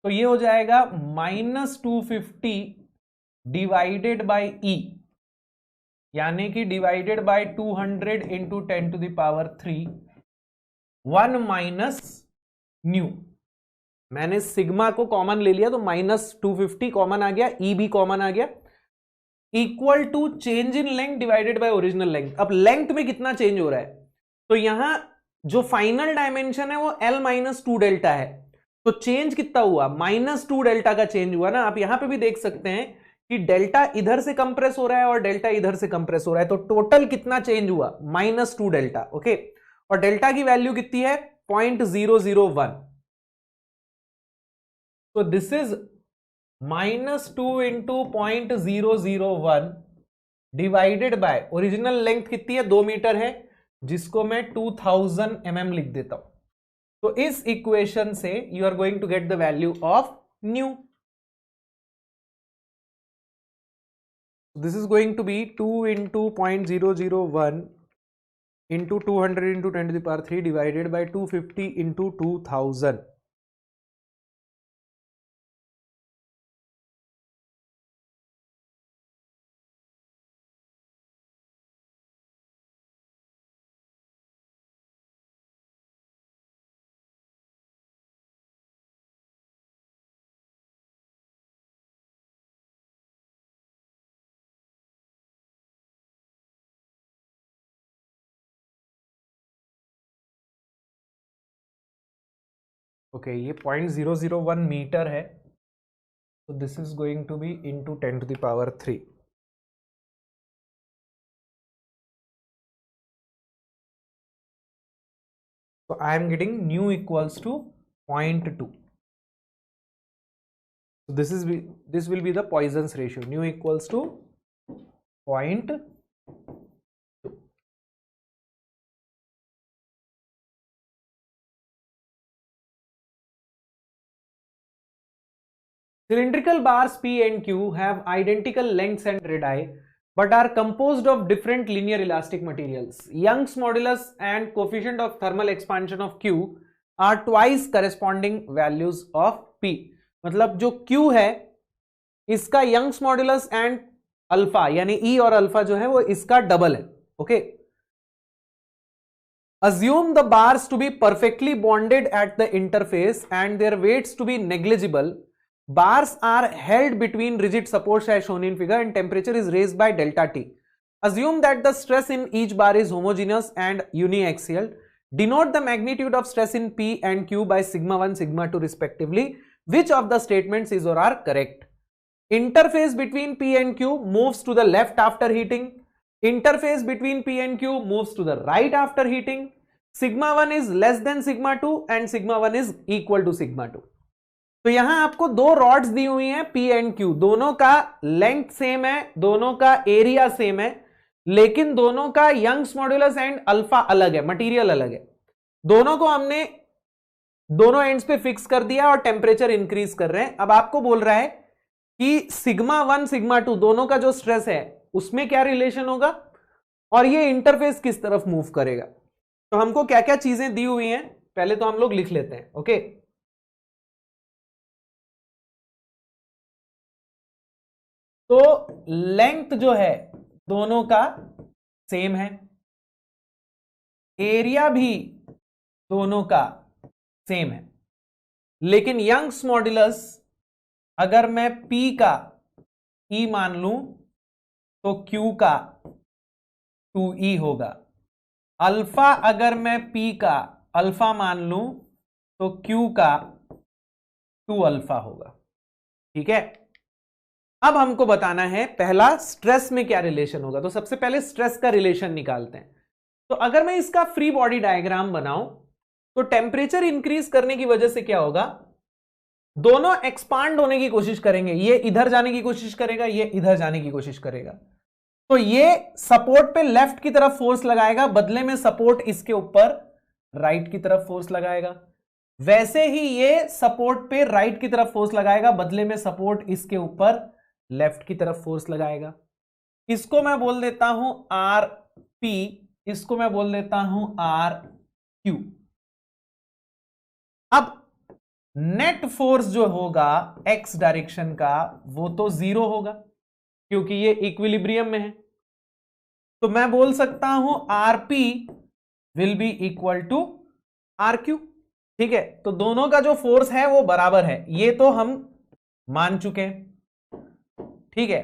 तो ये हो जाएगा -250 डिवाइडेड बाय ई यानी कि divided by 200 into 10⁻³ 1 minus new. मैंने सिग्मा को कॉमन ले लिया तो -250 कॉमन आ गया, ई भी कॉमन आ गया, equal to change in length divided by original length. अब लेंथ में कितना चेंज हो रहा है, तो यहां जो फाइनल डायमेंशन है वो L-2 डेल्टा है. तो चेंज कितना हुआ, -2 डेल्टा का चेंज हुआ ना. आप यहां पे भी देख सकते हैं कि डेल्टा इधर से कंप्रेस हो रहा है और डेल्टा इधर से कंप्रेस हो रहा है. तो टोटल कितना चेंज हुआ, -2 डेल्टा. ओके. और डेल्टा की वैल्यू कितनी है, 0.001. तो this is -2 into 0.001 divided by original length कितनी है, 2 मीटर है, जिसको मैं 2000 mm लिख देता हूं. तो इस इक्वेशन से you are going to get the value of nu. This is going to be 2 into 0.001 into 200 into 10⁻³ divided by 250 into 2000. Okay, ये 0.001 मीटर है. So this is going to be into 10⁻³. So I am getting nu equals to 0.2. So this will be the Poisson's ratio. Nu equals to 0.2. Cylindrical bars P and Q have identical lengths and radii. but are composed of different linear elastic materials. Young's modulus and coefficient of thermal expansion of Q are twice corresponding values of P. मतलब जो Q है इसका Young's modulus and alpha यानी E और alpha जो है वो इसका डबल है. Okay. Assume the bars to be perfectly bonded at the interface and their weights to be negligible. Bars are held between rigid supports as shown in figure and temperature is raised by delta T. Assume that the stress in each bar is homogeneous and uniaxial. Denote the magnitude of stress in P and Q by sigma 1, sigma 2 respectively. Which of the statements is or are correct? Interface between P and Q moves to the left after heating. Interface between P and Q moves to the right after heating. Sigma 1 is less than sigma 2 and sigma 1 is equal to sigma 2. तो यहां आपको दो rods दी हुई हैं P and Q, दोनों का length same है, दोनों का एरिया सेम है, लेकिन दोनों का यंग्स मॉड्यूलस एंड अल्फा अलग है, मटेरियल अलग है. दोनों को हमने दोनों एंड्स पे फिक्स कर दिया और टेम्परेचर इंक्रीज कर रहे हैं. अब आपको बोल रहा है कि सिग्मा 1 सिग्मा 2 दोनों का जो स्ट्रेस है उसमें क्या रिलेशन होगा और ये इंटरफेस किस तरफ मूव करेगा. तो हमको क्या क्या चीजें दी हुई हैं पहले तो हम लोग लिख लेते हैं. ओके. तो लेंथ जो है दोनों का सेम है, एरिया भी दोनों का सेम है, लेकिन यंग्स मॉड्यूलस अगर मैं P का E मान लूं तो Q का 2E होगा. अल्फा अगर मैं P का अल्फा मान लूं तो Q का 2 अल्फा होगा. ठीक है. अब हमको बताना है पहला स्ट्रेस में क्या रिलेशन होगा. तो सबसे पहले स्ट्रेस का रिलेशन निकालते हैं. तो अगर मैं इसका फ्री बॉडी डायग्राम बनाऊं तो टेम्परेचर इंक्रीज करने की वजह से क्या होगा, दोनों एक्सपांड होने की कोशिश करेंगे. ये इधर जाने की कोशिश करेगा, ये इधर जाने की कोशिश करेगा. तो ये सपोर्ट पे लेफ्ट की तरफ फोर्स लगाएगा, बदले में सपोर्ट इसके ऊपर राइट की तरफ फोर्स लगाएगा. वैसे ही ये सपोर्ट पे राइट की तरफ फोर्स लगाएगा, बदले में सपोर्ट इसके ऊपर लेफ्ट की तरफ फोर्स लगाएगा. इसको मैं बोल देता हूं आर पी, इसको मैं बोल देता हूं आर क्यू. अब नेट फोर्स जो होगा एक्स डायरेक्शन का वो तो जीरो होगा क्योंकि ये इक्विलिब्रियम में है. तो मैं बोल सकता हूं R P will be equal to R Q. ठीक है. तो दोनों का जो फोर्स है वो बराबर है, ये तो हम मान चुके हैं. ठीक है.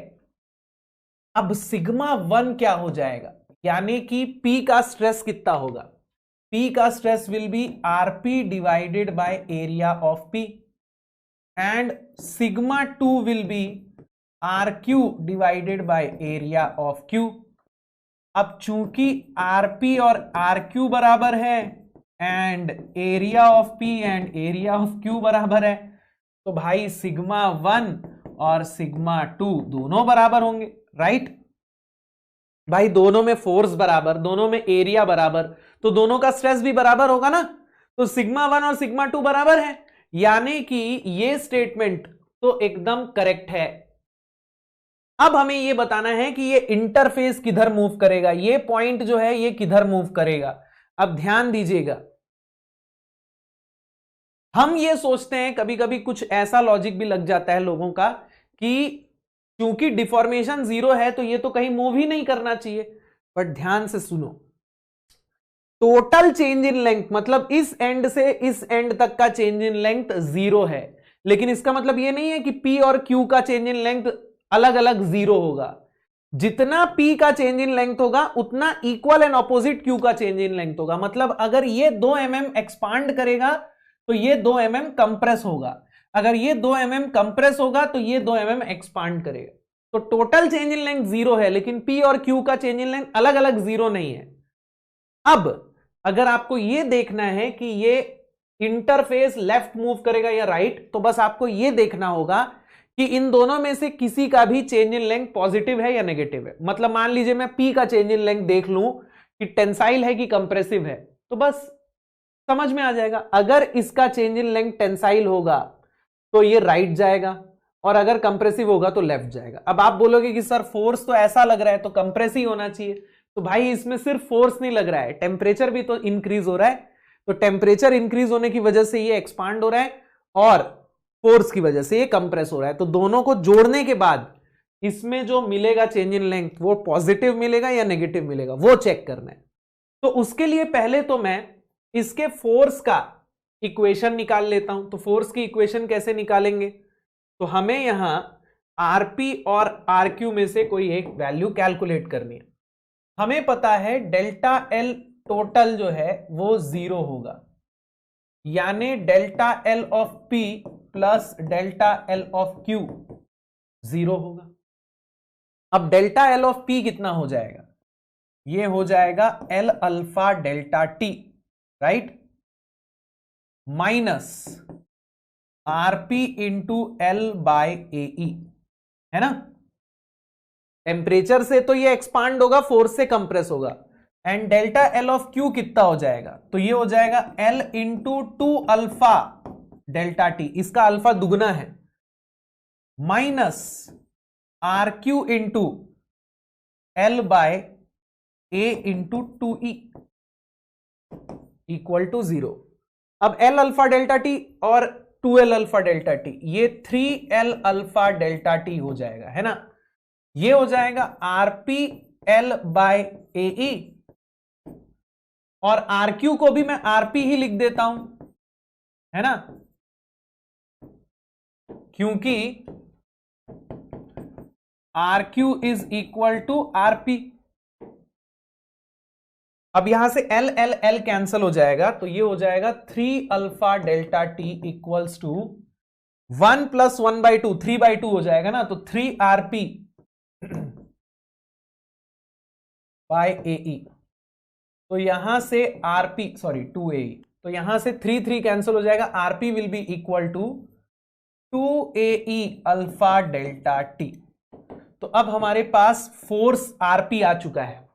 अब सिग्मा 1 क्या हो जाएगा, यानी कि P का स्ट्रेस कितना होगा. P का stress will be RP divided by area of P and sigma 2 will be R Q divided by area of Q. अब चूंकि आरपी और आर क्यू बराबर है and area of P and area of Q बराबर है, तो भाई sigma 1 और सिग्मा 2 दोनों बराबर होंगे. राइट भाई, दोनों में फोर्स बराबर, दोनों में एरिया बराबर, तो दोनों का स्ट्रेस भी बराबर होगा ना. तो सिग्मा 1 और सिग्मा 2 बराबर है, यानी कि ये स्टेटमेंट तो एकदम करेक्ट है. अब हमें ये बताना है कि ये इंटरफेस किधर मूव करेगा, ये पॉइंट जो है ये किधर मूव करेगा. अब ध्यान दीजिएगा, हम ये सोचते हैं कभी कभी कुछ ऐसा लॉजिक भी लग जाता है लोगों का कि क्योंकि डिफॉर्मेशन जीरो है तो ये तो कहीं मूव ही नहीं करना चाहिए. बट ध्यान से सुनो, टोटल चेंज इन लेंथ मतलब इस एंड से इस एंड तक का चेंज इन लेंथ जीरो है, लेकिन इसका मतलब ये नहीं है कि P और Q का चेंज इन लेंथ अलग अलग जीरो होगा. जितना P का चेंज इन लेंथ होगा उतना इक्वल एंड ऑपोजिट Q का चेंज इन लेंथ होगा. मतलब अगर ये 2 mm एक्सपांड करेगा तो ये 2 mm कंप्रेस होगा, अगर ये 2 mm कंप्रेस होगा तो ये 2 mm एक्सपांड करेगा. तो total change in length zero है, लेकिन P और Q का चेंज इन लेंथ अलग अलग जीरो नहीं है. अब अगर आपको ये देखना है कि ये इंटरफेस लेफ्ट मूव करेगा या राइट, तो बस आपको ये देखना होगा कि इन दोनों में से किसी का भी चेंज इन लेंथ पॉजिटिव है या नेगेटिव है. मतलब मान लीजिए मैं P का चेंज इन लेंथ देख लूं कि टेंसाइल है कि कंप्रेसिव है, तो बस समझ में आ जाएगा. अगर इसका चेंज इन लेंथ टेंसाइल होगा तो ये राइट जाएगा और अगर कंप्रेसिव होगा तो लेफ्ट जाएगा। अब आप बोलोगे कि सर फोर्स तो ऐसा लग रहा है तो कंप्रेसिव होना चाहिए, तो भाई इसमें सिर्फ फोर्स नहीं लग रहा है, टेम्परेचर भी तो इंक्रीज हो रहा है। तो टेम्परेचर इंक्रीज होने की वजह से ये एक्सपांड हो रहा है और फोर्स की वजह से ये कंप्रेस हो रहा है। तो दोनों को जोड़ने के बाद इसमें जो मिलेगा चेंज इन लेंथ वो पॉजिटिव मिलेगा या नेगेटिव मिलेगा, वो चेक करना है। तो उसके लिए पहले तो मैं इसके फोर्स का इक्वेशन निकाल लेता हूं। तो फोर्स की इक्वेशन कैसे निकालेंगे, तो हमें यहां आरपी और आरक्यू में से कोई एक वैल्यू कैलकुलेट करनी है। हमें पता है डेल्टा एल टोटल जो है वो 0 होगा, यानी delta L of P plus delta L of Q 0 होगा। अब डेल्टा एल ऑफ पी कितना हो जाएगा, ये हो जाएगा L alpha delta T, right, minus RP into L by AE, है ना। टेम्परेचर से तो ये एक्सपांड होगा, फोर्स से कंप्रेस होगा। And delta L of Q कितना हो जाएगा, तो ये हो जाएगा L into 2 alpha delta T, इसका अल्फा दुगना है, minus R Q into L by A into 2e equal to 0। अब एल अल्फा डेल्टा टी और 2l अल्फा डेल्टा टी, ये 3l अल्फा डेल्टा टी हो जाएगा, है ना। ये हो जाएगा आरपी एल बाय ए, और आरक्यू को भी मैं आरपी ही लिख देता हूं, है ना, क्योंकि RQ is equal to RP. अब यहां से एल एल एल कैंसल हो जाएगा, तो ये हो जाएगा 3 alpha delta T equals to 1 plus 1/2, 3/2 हो जाएगा ना, तो 3 आरपी बाय एई। तो यहां से आरपी, सॉरी 2 ए, तो यहां से 3 3 कैंसिल हो जाएगा, RP will be equal to 2 A alpha delta T. तो अब हमारे पास फोर्स आरपी आ चुका है।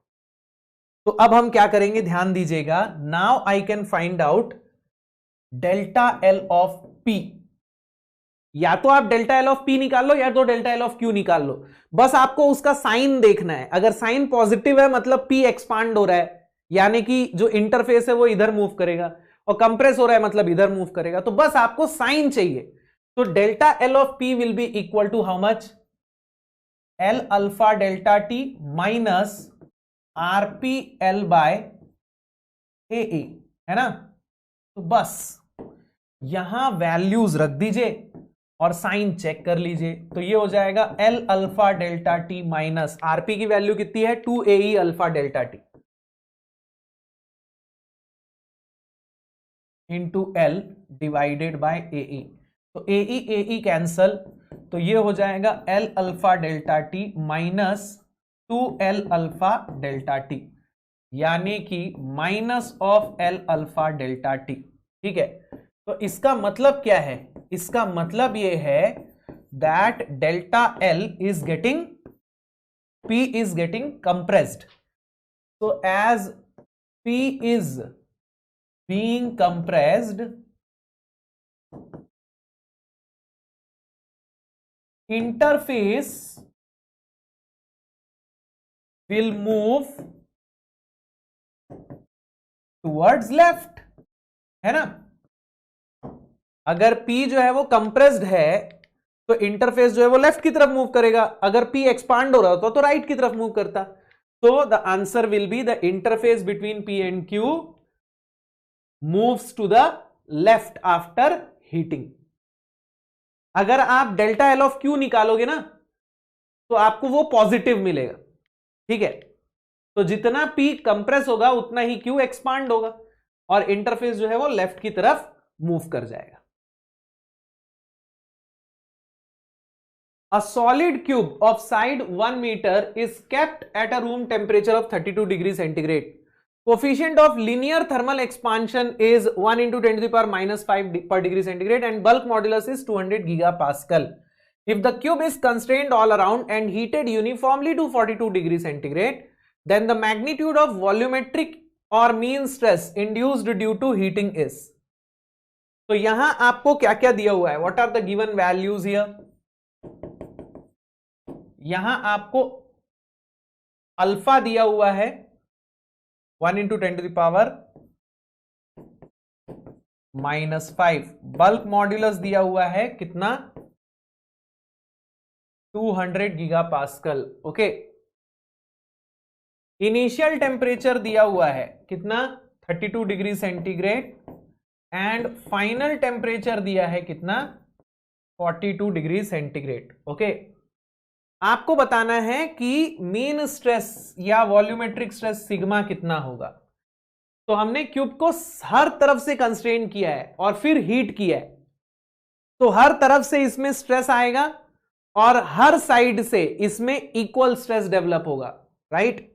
तो अब हम क्या करेंगे, ध्यान दीजिएगा, now I can find out delta L of P. या तो आप डेल्टा एल ऑफ पी निकाल लो या तो डेल्टा एल ऑफ क्यू निकाल लो, बस आपको उसका साइन देखना है। अगर साइन पॉजिटिव है मतलब पी एक्सपांड हो रहा है, यानी कि जो इंटरफेस है वो इधर मूव करेगा, और कंप्रेस हो रहा है मतलब इधर मूव करेगा। तो बस आपको साइन चाहिए। तो delta L of P will be equal to how much, L alpha delta T minus RP L by A, है ना। तो बस यहां वैल्यूज रख दीजिए और साइन चेक कर लीजिए। तो ये हो जाएगा L alpha delta T minus RP की वैल्यू कितनी है 2 alpha delta T into L divided by A. तो ए कैंसल, तो ये हो जाएगा L alpha delta T minus 2l alpha delta T, यानी कि minus of L alpha delta T. ठीक है, तो इसका मतलब क्या है, इसका मतलब ये है that delta L is getting, P is getting compressed. So as P is being compressed, interface will move towards left, है ना। अगर P जो है वो कंप्रेस्ड है तो इंटरफेस जो है वो लेफ्ट की तरफ मूव करेगा, अगर P एक्सपांड हो रहा होता तो राइट की तरफ मूव करता। So the answer will be the interface between P and Q moves to the left after heating. अगर आप डेल्टा एल ऑफ क्यू निकालोगे ना तो आपको वो पॉजिटिव मिलेगा। ठीक है, तो जितना P कंप्रेस होगा उतना ही Q एक्सपांड होगा और इंटरफेस जो है वो लेफ्ट की तरफ मूव कर जाएगा। A solid cube of side 1 meter is kept at a room temperature of 32 degrees centigrade. Coefficient of linear thermal expansion is 1 into 10 to the power minus 5 per degree centigrade and bulk modulus is 200 gigapascal. If the cube is constrained all around and heated uniformly to 42 degrees centigrade, then the magnitude of volumetric or mean stress induced due to heating is. तो यहां आपको क्या क्या दिया हुआ है, what are the given values here? यहां आपको अल्फा दिया हुआ है 1 × 10⁻⁻⁵, बल्क मॉड्यूलस दिया हुआ है कितना 200 गीगापास्कल। ओके, इनिशियल टेम्परेचर दिया हुआ है कितना 32 degree centigrade and final temperature दिया है कितना 42 डिग्री सेंटीग्रेड। ओके, आपको बताना है कि मीन स्ट्रेस या वॉल्यूमेट्रिक स्ट्रेस सिग्मा कितना होगा। तो हमने क्यूब को हर तरफ से कंस्ट्रेन किया है और फिर हीट किया है, तो हर तरफ से इसमें स्ट्रेस आएगा और हर साइड से इसमें इक्वल स्ट्रेस डेवलप होगा, राइट।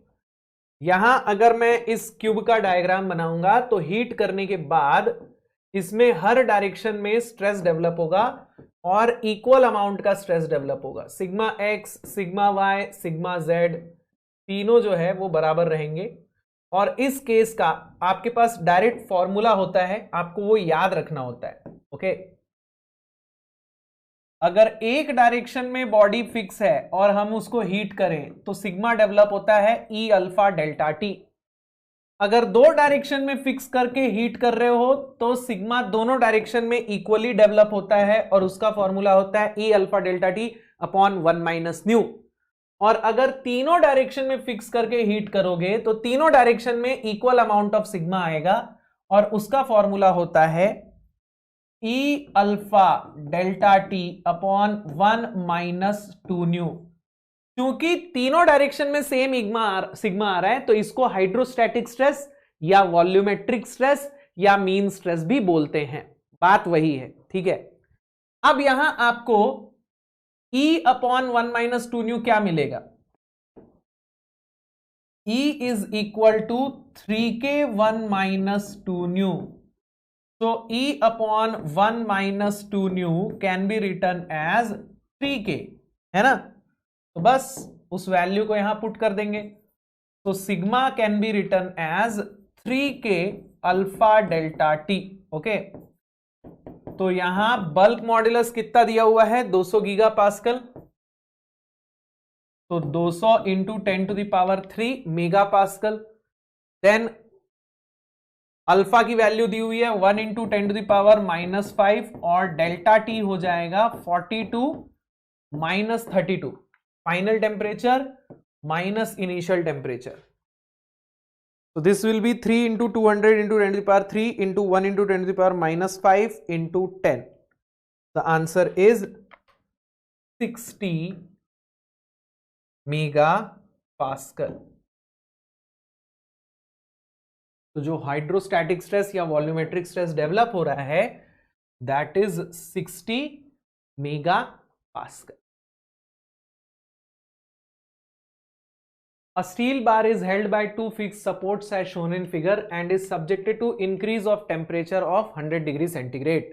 यहां अगर मैं इस क्यूब का डायग्राम बनाऊंगा तो हीट करने के बाद इसमें हर डायरेक्शन में स्ट्रेस डेवलप होगा और इक्वल अमाउंट का स्ट्रेस डेवलप होगा। Sigma X, sigma Y, sigma Z तीनों जो है वो बराबर रहेंगे। और इस केस का आपके पास डायरेक्ट फॉर्मूला होता है, आपको वो याद रखना होता है। ओके, अगर एक डायरेक्शन में बॉडी फिक्स है और हम उसको हीट करें तो सिग्मा डेवलप होता है ई अल्फा डेल्टा टी। अगर दो डायरेक्शन में फिक्स करके हीट कर रहे हो तो सिग्मा दोनों डायरेक्शन में इक्वली डेवलप होता है और उसका फॉर्मूला होता है E alpha delta T upon 1 - nu. और अगर तीनों डायरेक्शन में फिक्स करके हीट करोगे तो तीनों डायरेक्शन में इक्वल अमाउंट ऑफ सिग्मा आएगा और उसका फॉर्मूला होता है E alpha delta T upon 1 - 2 nu. क्योंकि तीनों डायरेक्शन में सेम सिग्मा आ रहा है तो इसको हाइड्रोस्टैटिक स्ट्रेस या वॉल्यूमेट्रिक स्ट्रेस या मीन स्ट्रेस भी बोलते हैं। बात वही है, ठीक है। अब यहां आपको E अपॉन 1 - 2 न्यू क्या मिलेगा? E is equal to 3K 1 - 2 nu. So E upon 1 - 2 nu can be written as 3K, है ना। तो बस उस वैल्यू को यहां पुट कर देंगे। तो sigma can be written as 3K alpha delta T. Okay, तो यहां बल्क मॉड्यूलस कितना दिया हुआ है 200 गीगापास्कल। तो 200 × 10⁻³ मेगापास्कल। देन अल्फा की वैल्यू दी हुई है 1 × 10⁻⁻5 और डेल्टा टी हो जाएगा 42 - 32, final temperature minus initial temperature. So this will be 3 × 200 × 10⁻³ into 1 × 10⁻⁻5 into 10. The answer is 60 megapascal. तो जो हाइड्रोस्टैटिक स्ट्रेस या वॉल्यूमेट्रिक स्ट्रेस डेवलप हो रहा है that is 60 megapascal. A steel bar is held by two fixed supports as shown in figure and is subjected to increase of temperature of 100 degrees centigrade.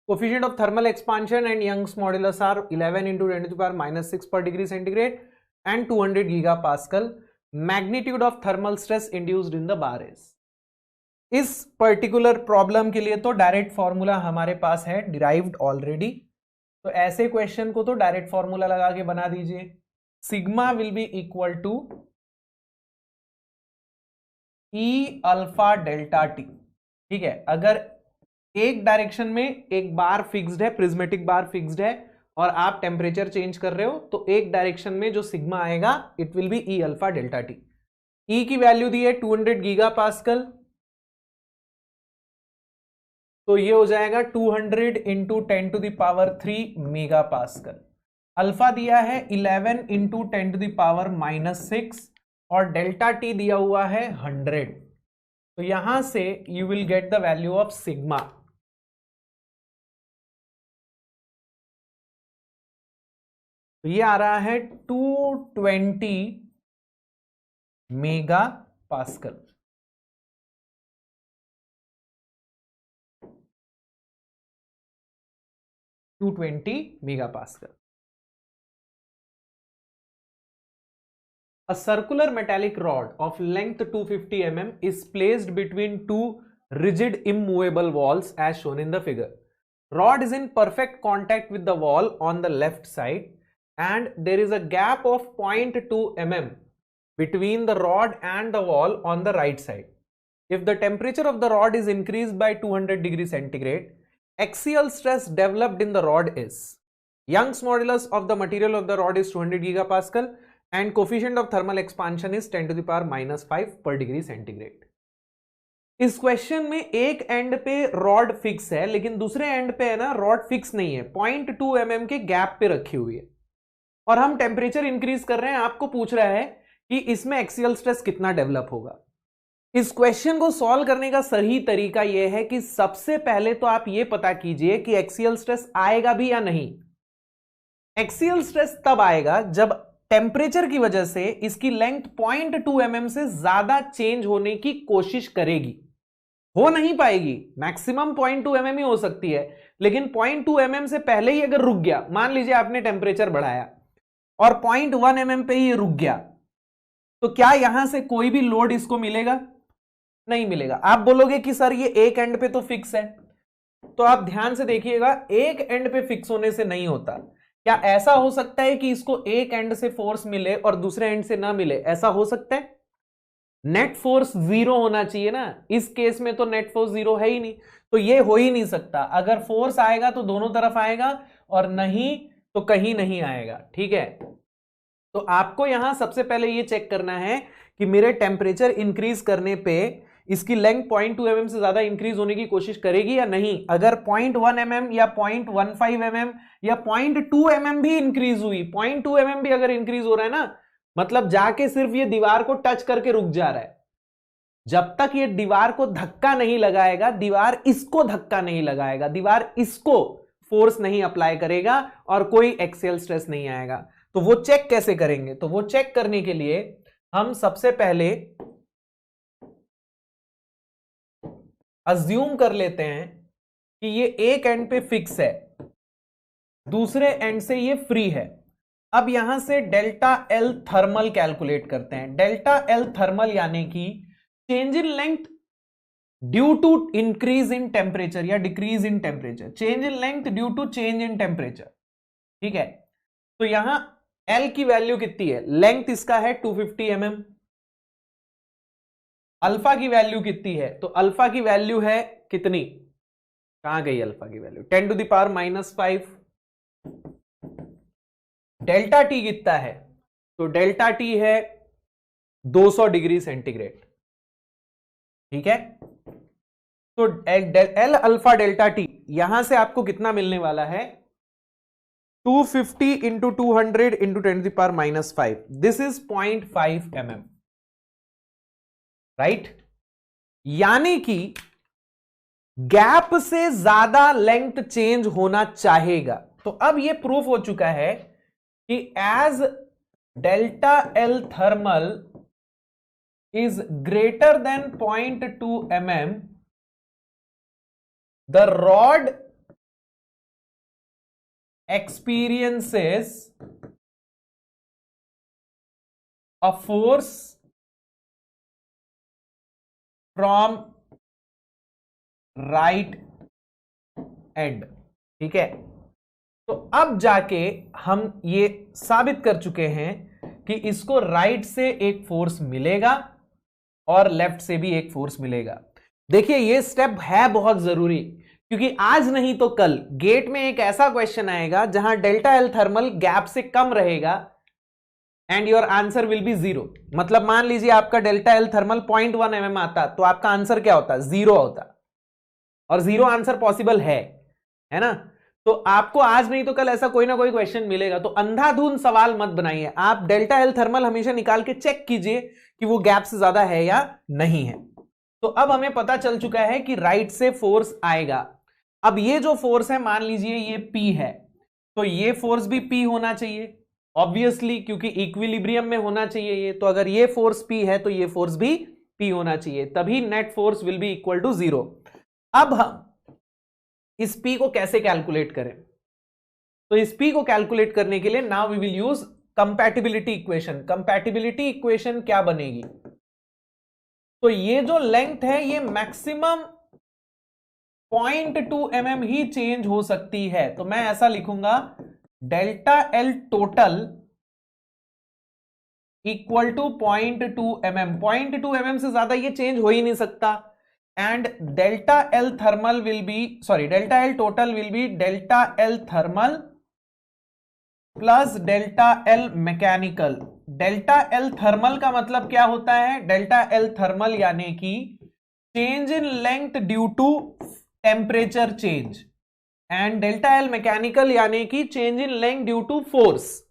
Coefficient of thermal expansion and Young's modulus are 11 × 10⁻⁻6 per degree centigrade and 200 gigapascal. Magnitude of thermal stress induced in the bar is. इस particular problem के लिए तो direct formula हमारे पास है derived already. तो ऐसे question को तो डायरेक्ट फॉर्मूला लगा के बना दीजिए। Sigma will be equal to E alpha delta T, ठीक है। अगर एक डायरेक्शन में एक बार फिक्स्ड है, प्रिज्मेटिक बार फिक्स्ड है और आप टेम्परेचर चेंज कर रहे हो तो एक डायरेक्शन में जो सिग्मा आएगा it will be E alpha delta T. E की वैल्यू दी है 200 गीगापास्कल, तो ये हो जाएगा 200 × 10⁻³ मेगापास्कल। अल्फा दिया है 11 × 10⁻⁻6 और डेल्टा टी दिया हुआ है 100। तो यहां से you will get the value of sigma. तो ये आ रहा है 220 megapascal. A circular metallic rod of length 250 mm is placed between two rigid immovable walls as shown in the figure. Rod is in perfect contact with the wall on the left side and there is a gap of 0.2 mm between the rod and the wall on the right side. If the temperature of the rod is increased by 200 degrees centigrade, axial stress developed in the rod is Young's modulus of the material of the rod is 200 gigapascal and coefficient of thermal expansion is 10 to the power minus 5 per degree centigrade. इस question में एक end पे rod fix है लेकिन दूसरे and पे है ना रॉड फिक्स नहीं है, 0.2 mm के गैप पे रखी हुई है और हम टेम्परेचर इंक्रीज कर रहे हैं। आपको पूछ रहा है कि इसमें एक्सियल स्ट्रेस कितना डेवलप होगा। इस क्वेश्चन को सॉल्व करने का सही तरीका यह है कि सबसे पहले तो आप यह पता कीजिए कि एक्सियल स्ट्रेस आएगा भी या नहीं। एक्सियल स्ट्रेस तब आएगा जब टेम्परेचर की वजह से इसकी लेंथ 0.2 mm से ज्यादा चेंज होने की कोशिश करेगी। हो नहीं पाएगी, मैक्सिमम 0.2 mm ही हो सकती है, लेकिन 0.2 mm से पहले ही अगर रुक गया, मान लीजिए आपने टेम्परेचर बढ़ाया और 0.1 mm पे ही रुक गया, तो क्या यहां से कोई भी लोड इसको मिलेगा? नहीं मिलेगा। आप बोलोगे कि सर ये एक एंड पे तो फिक्स है, तो आप ध्यान से देखिएगा, एक एंड पे फिक्स होने से नहीं होता। क्या ऐसा हो सकता है कि इसको एक एंड से फोर्स मिले और दूसरे एंड से ना मिले? ऐसा हो सकता है? नेट फोर्स 0 होना चाहिए ना। इस केस में तो नेट फोर्स 0 है ही नहीं, तो ये हो ही नहीं सकता। अगर फोर्स आएगा तो दोनों तरफ आएगा और नहीं तो कहीं नहीं आएगा। ठीक है, तो आपको यहां सबसे पहले ये चेक करना है कि मेरे टेम्परेचर इंक्रीज करने पे इसकी लेंथ 0.2 mm से ज्यादा इंक्रीज होने की कोशिश करेगी या नहीं। अगर 0.1 mm या 0.15 mm या 0.2 mm भी इंक्रीज हुई, 0.2 mm भी अगर इंक्रीज हो रहा है ना, मतलब जाके सिर्फ ये दीवार को टच करके रुक जा रहा है। जब तक ये दीवार को धक्का नहीं लगाएगा, दीवार इसको धक्का नहीं लगाएगा, दीवार इसको फोर्स नहीं अप्लाई करेगा और कोई एक्सियल स्ट्रेस नहीं आएगा। तो वो चेक कैसे करेंगे? तो वो चेक करने के लिए हम सबसे पहले अज्यूम कर लेते हैं कि ये एक एंड पे फिक्स है, दूसरे एंड से ये फ्री है। अब यहां से डेल्टा एल थर्मल कैलकुलेट करते हैं। डेल्टा एल थर्मल यानी कि change in length due to increase in temperature या decrease in temperature, change in length due to change in temperature. ठीक है, तो यहां एल की वैल्यू कितनी है? लेंथ इसका है 250 mm। अल्फा की वैल्यू कितनी है? तो अल्फा की वैल्यू है कितनी? कहां गई अल्फा की value? 10 to the power minus 5। Delta T कितना है? तो डेल्टा टी है 200 डिग्री सेंटीग्रेड। ठीक है, तो एल अल्फा डेल्टा टी यहां से आपको कितना मिलने वाला है? 250 into 200 into 10 to the power minus 5। This is 0.5 mm, right. यानी कि गैप से ज्यादा लेंथ चेंज होना चाहेगा। तो अब यह प्रूफ हो चुका है कि as delta L thermal is greater than 0.2 mm, the rod experiences a force from right end। ठीक है, तो अब जाके हम ये साबित कर चुके हैं कि इसको राइट से एक फोर्स मिलेगा और लेफ्ट से भी एक फोर्स मिलेगा। देखिए ये स्टेप है बहुत जरूरी, क्योंकि आज नहीं तो कल गेट में एक ऐसा क्वेश्चन आएगा जहां डेल्टा एल थर्मल गैप से कम रहेगा and your answer will be 0। मतलब मान लीजिए आपका डेल्टा एल थर्मल 0.1 mm आता, तो आपका आंसर क्या होता? 0 होता, और 0 आंसर पॉसिबल है ना। तो आपको आज नहीं तो कल ऐसा कोई ना कोई क्वेश्चन मिलेगा, तो अंधाधुंध सवाल मत बनाइए। आप डेल्टा एल थर्मल हमेशा निकाल के चेक कीजिए कि वो गैप से ज्यादा है या नहीं है। तो अब हमें पता चल चुका है कि राइट से फोर्स आएगा। अब ये जो फोर्स है, मान लीजिए ये P है, तो ये फोर्स भी P होना चाहिए ऑब्वियसली, क्योंकि इक्विलिब्रियम में होना चाहिए ये। तो अगर ये फोर्स P है तो ये फोर्स भी P होना चाहिए, तभी net force will be equal to 0। अब हम इस P को कैसे कैलकुलेट करें? तो इस P को कैलकुलेट करने के लिए now we will use compatibility equation. Compatibility equation क्या बनेगी? तो ये जो लेंथ है ये मैक्सिमम 0.2 mm ही चेंज हो सकती है। तो मैं ऐसा लिखूंगा, delta L total equal to 0.2 mm। 0.2 mm से ज्यादा ये चेंज हो ही नहीं सकता। And delta L thermal will be, sorry, delta L total will be delta L thermal plus delta L mechanical. Delta L thermal का मतलब क्या होता है? डेल्टा एल थर्मल यानी कि change in length due to temperature change, and delta L mechanical यानी कि change in length due to force.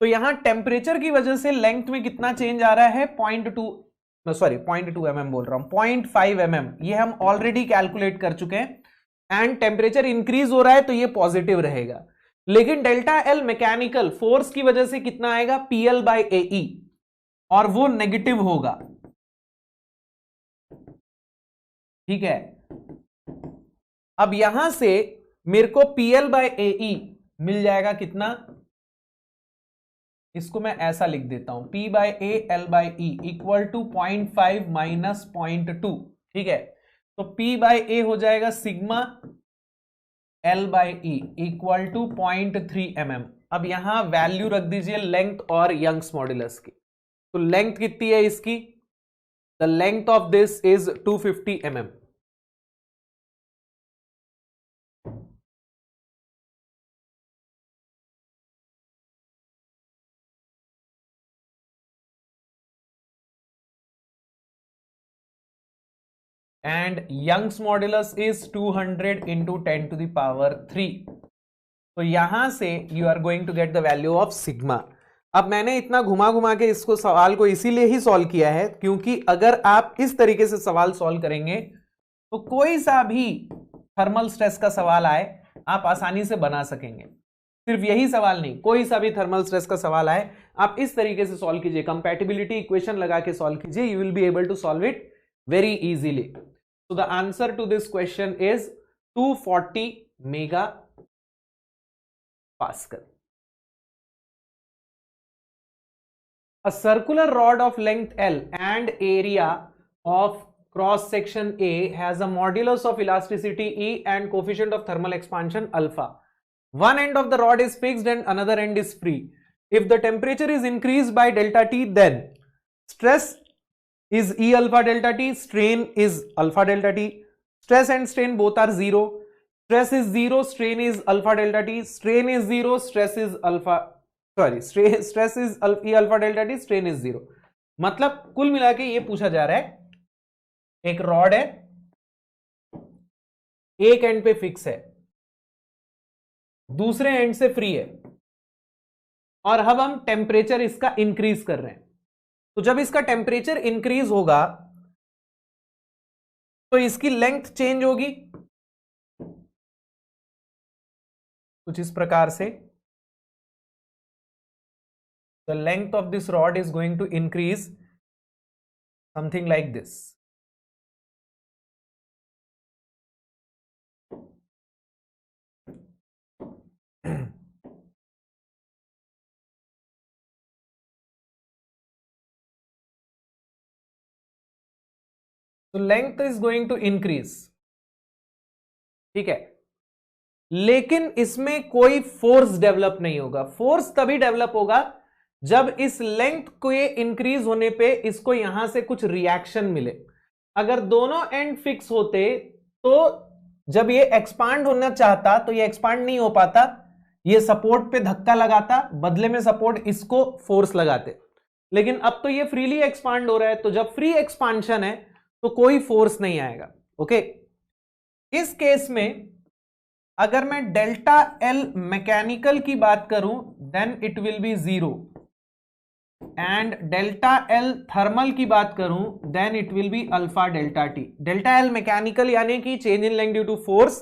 तो यहां टेम्परेचर की वजह से लेंथ में कितना चेंज आ रहा है? 0.2 mm बोल रहा हूं, 0.5 mm। ये हम ऑलरेडी कैलकुलेट कर चुके हैं। एंड टेम्परेचर इंक्रीज हो रहा है तो ये पॉजिटिव रहेगा। लेकिन डेल्टा एल मैकेनिकल फोर्स की वजह से कितना आएगा? PL बाय AE, और वो नेगेटिव होगा। ठीक है, अब यहां से मेरे को PL बाय AE मिल जाएगा कितना? इसको मैं ऐसा लिख देता हूं, P by A L by E equal to 0.5 minus 0.2। ठीक है, तो P बाय A हो जाएगा sigma L by E equal to 0.3 mm। अब यहां वैल्यू रख दीजिए लेंथ और यंग्स मॉड्यूलस की। तो लेंथ कितनी है इसकी? The length of this is 250 mm। And Young's modulus is 200 into 10 to the power 3। तो यहां से you are going to get the value of sigma. अब मैंने इतना घुमा घुमा के इसको सवाल को इसीलिए ही सॉल्व किया है क्योंकि अगर आप इस तरीके से सवाल सॉल्व करेंगे तो कोई सा भी थर्मल स्ट्रेस का सवाल आए आप आसानी से बना सकेंगे। सिर्फ यही सवाल नहीं, कोई सा भी थर्मल स्ट्रेस का सवाल आए आप इस तरीके से सॉल्व कीजिए, कंपैटिबिलिटी इक्वेशन लगा के सॉल्व कीजिए, you will be able to solve it very easily. So the answer to this question is 240 megapascal. A circular rod of length L and area of cross section A has a modulus of elasticity E and coefficient of thermal expansion alpha. One end of the rod is fixed and another end is free. If the temperature is increased by delta T, then stress is E alpha delta T, strain is alpha delta T. Stress and strain both are zero. Stress is zero, strain is alpha delta T. Strain is zero, stress is alpha, sorry, stress is E alpha delta T, strain is zero. मतलब कुल मिला के ये पूछा जा रहा है, एक रॉड है, एक एंड पे फिक्स है, दूसरे एंड से फ्री है, और अब हम टेम्परेचर इसका इंक्रीज कर रहे हैं। तो जब इसका टेम्परेचर इंक्रीज होगा तो इसकी लेंथ चेंज होगी कुछ इस प्रकार से। The length of this rod is going to increase something like this. तो length is going to increase, ठीक है, लेकिन इसमें कोई फोर्स डेवलप नहीं होगा। फोर्स तभी डेवलप होगा जब इस लेंथ के इंक्रीज होने पे इसको यहां से कुछ रिएक्शन मिले। अगर दोनों एंड फिक्स होते तो जब ये एक्सपांड होना चाहता तो ये एक्सपांड नहीं हो पाता, ये सपोर्ट पे धक्का लगाता, बदले में सपोर्ट इसको फोर्स लगाते। लेकिन अब तो ये फ्रीली एक्सपांड हो रहा है, तो जब फ्री एक्सपांशन है तो कोई फोर्स नहीं आएगा। ओके, इस केस में अगर मैं डेल्टा एल मैकेनिकल की बात करूं then it will be zero, and delta L thermal की बात करूं then it will be alpha delta T. Delta L mechanical यानी कि change in length due to force,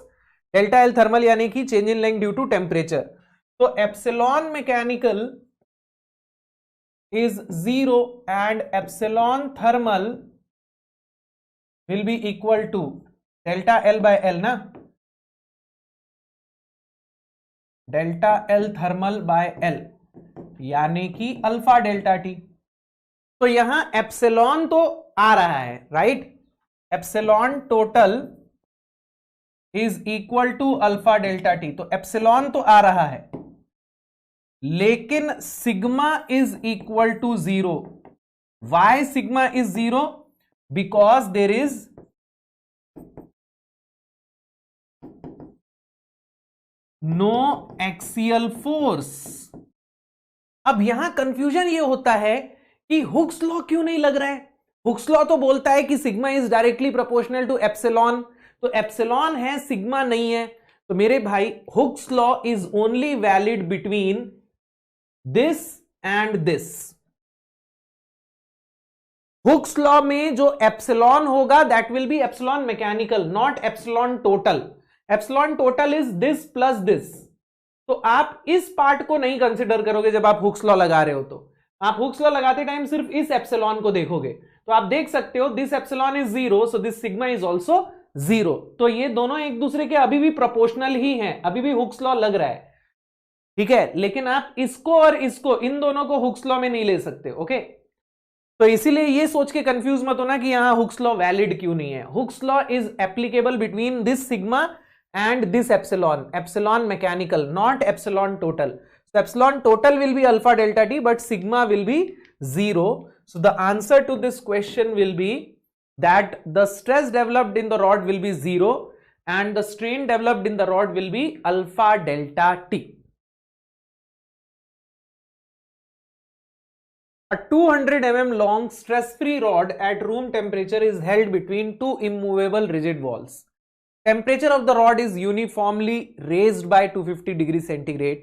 delta L thermal यानी कि change in length due to temperature. तो epsilon mechanical is zero and epsilon thermal will be equal to delta L by L ना, delta L thermal by L यानी कि alpha delta T. तो यहां epsilon तो आ रहा है, right, epsilon total is equal to alpha delta T, तो एप्सिलॉन तो आ रहा है। लेकिन sigma is equal to 0। Why sigma is 0? Because there is no axial force. अब यहां कंफ्यूजन ये होता है कि हुक्स लॉ क्यों नहीं लग रहा है। हुक्स लॉ तो बोलता है कि sigma is directly proportional to epsilon, तो एप्सिलॉन है, सिग्मा नहीं है। तो मेरे भाई Hooke's law is only valid between this and this. Hooke's law में जो एप्सिलॉन होगा that will be epsilon mechanical, not epsilon total. Epsilon total is this plus this. तो आप इस पार्ट को नहीं कंसिडर करोगे जब आप हुक्स लॉ लगा रहे हो। तो आप हुक्स लॉ लगाते टाइम सिर्फ इस एप्सिलॉन को देखोगे। तो आप देख सकते हो this epsilon is 0, so this sigma is also 0। तो ये दोनों एक दूसरे के अभी भी प्रोपोर्शनल ही हैं, अभी भी हुक्स लॉ लग रहा है, ठीक है। लेकिन आप इसको और इसको, इन दोनों को हुक्स लॉ में नहीं ले सकते, ओके। तो इसीलिए ये सोच के कंफ्यूज मत होना कि यहां हुक्स लॉ वैलिड क्यों नहीं है। Hooks law is applicable between this sigma and this epsilon mechanical, not epsilon total. So epsilon total will be alpha delta t, but sigma will be 0. So the answer to this question will be that the stress developed in the rod will be 0 and the strain developed in the rod will be alpha delta t. A 200 mm long stress-free rod at room temperature is held between two immovable rigid walls. Temperature of the rod is uniformly raised by 250 degrees centigrade.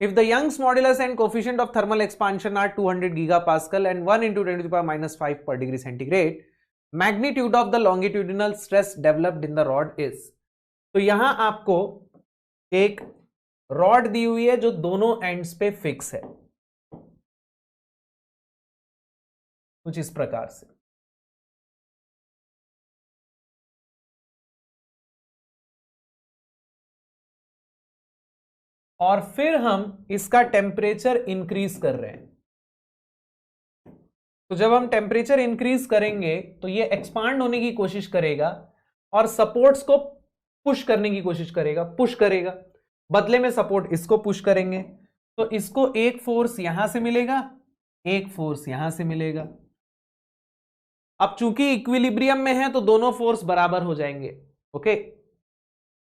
If the Young's modulus and coefficient of thermal expansion are 200 gigapascal and 1 into 10 to the power minus 5 per degree centigrade, magnitude of the longitudinal stress developed in the rod is. तो यहां आपको एक rod दी हुई है जो दोनों ends पे fix है, कुछ इस प्रकार से। और फिर हम इसका टेम्परेचर इंक्रीज कर रहे हैं। तो जब हम टेम्परेचर इंक्रीज करेंगे तो ये एक्सपांड होने की कोशिश करेगा और सपोर्ट्स को पुश करने की कोशिश करेगा, पुश करेगा। बदले में सपोर्ट इसको पुश करेंगे, तो इसको एक फोर्स यहां से मिलेगा, एक फोर्स यहां से मिलेगा। अब चूंकि इक्विलिब्रियम में है तो दोनों फोर्स बराबर हो जाएंगे, ओके।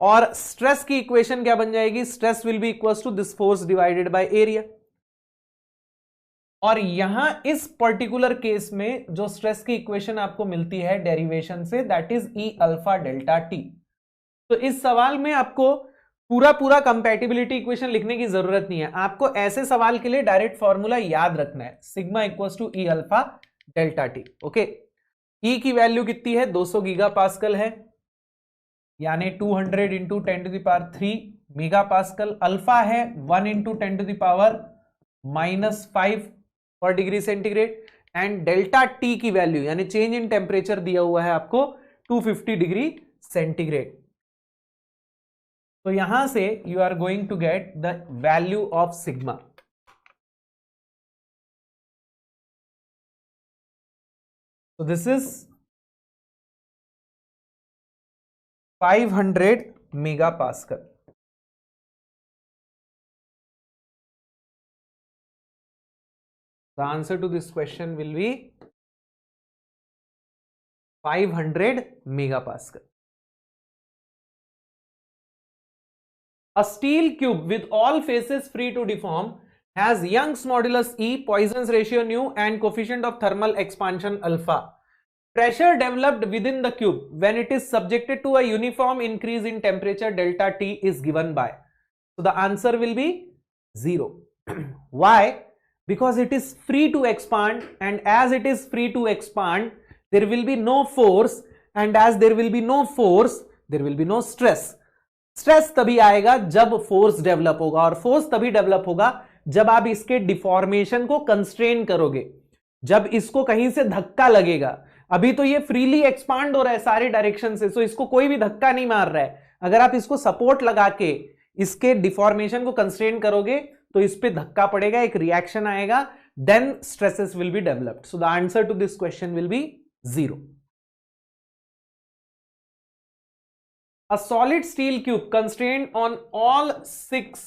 और स्ट्रेस की इक्वेशन क्या बन जाएगी? Stress will be equal to this force divided by area. और यहां इस पर्टिकुलर केस में जो स्ट्रेस की इक्वेशन आपको मिलती है डेरिवेशन से, that is E alpha delta T. तो इस सवाल में आपको पूरा कंपैटिबिलिटी इक्वेशन लिखने की जरूरत नहीं है। आपको ऐसे सवाल के लिए डायरेक्ट फॉर्मूला याद रखना है, sigma equal to E alpha delta T, okay. E की वैल्यू कितनी है? 200 गीगा पास्कल है, यानी 200 into 10 to the power 3 mega pascal. Alpha है 1 into 10 to the power minus 5 पर degree centigrade. And delta T की वैल्यू यानी चेंज इन टेम्परेचर दिया हुआ है आपको 250 डिग्री सेंटीग्रेड। तो यहां से you are going to get the value of sigma. So this is 500 megapascal. The answer to this question will be 500 megapascal. A steel cube with all faces free to deform has Young's modulus E, Poisson's ratio nu, and coefficient of thermal expansion alpha. Pressure developed within the cube when it is subjected to a uniform increase in temperature delta T is given by. So the answer will be 0. Why? Because it is free to expand, and as it is free to expand, there will be no force, and as there will be no force, there will be no stress. Stress तभी आएगा जब force develop होगा, और force तभी develop होगा जब आप इसके डिफॉर्मेशन को कंस्ट्रेन करोगे, जब इसको कहीं से धक्का लगेगा। अभी तो ये फ्रीली एक्सपांड हो रहा है सारे डायरेक्शन से, सो इसको कोई भी धक्का नहीं मार रहा है। अगर आप इसको सपोर्ट लगा के इसके डिफॉर्मेशन को कंस्ट्रेन करोगे तो इस पे धक्का पड़ेगा, एक रिएक्शन आएगा, then stresses will be developed. So the answer to this question will be 0. A solid steel cube constrained on all 6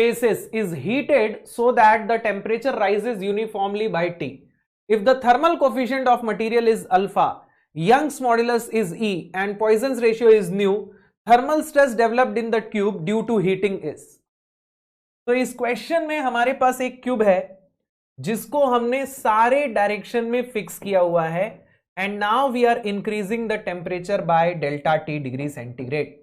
faces is heated so that the temperature rises uniformly by T. If the thermal coefficient of material is alpha, Young's modulus is E and Poisson's ratio is nu, thermal stress developed in the tube due to heating is. तो इस question में हमारे पास एक cube है जिसको हमने सारे direction में फिक्स किया हुआ है and now we are increasing the temperature by delta T degree centigrade.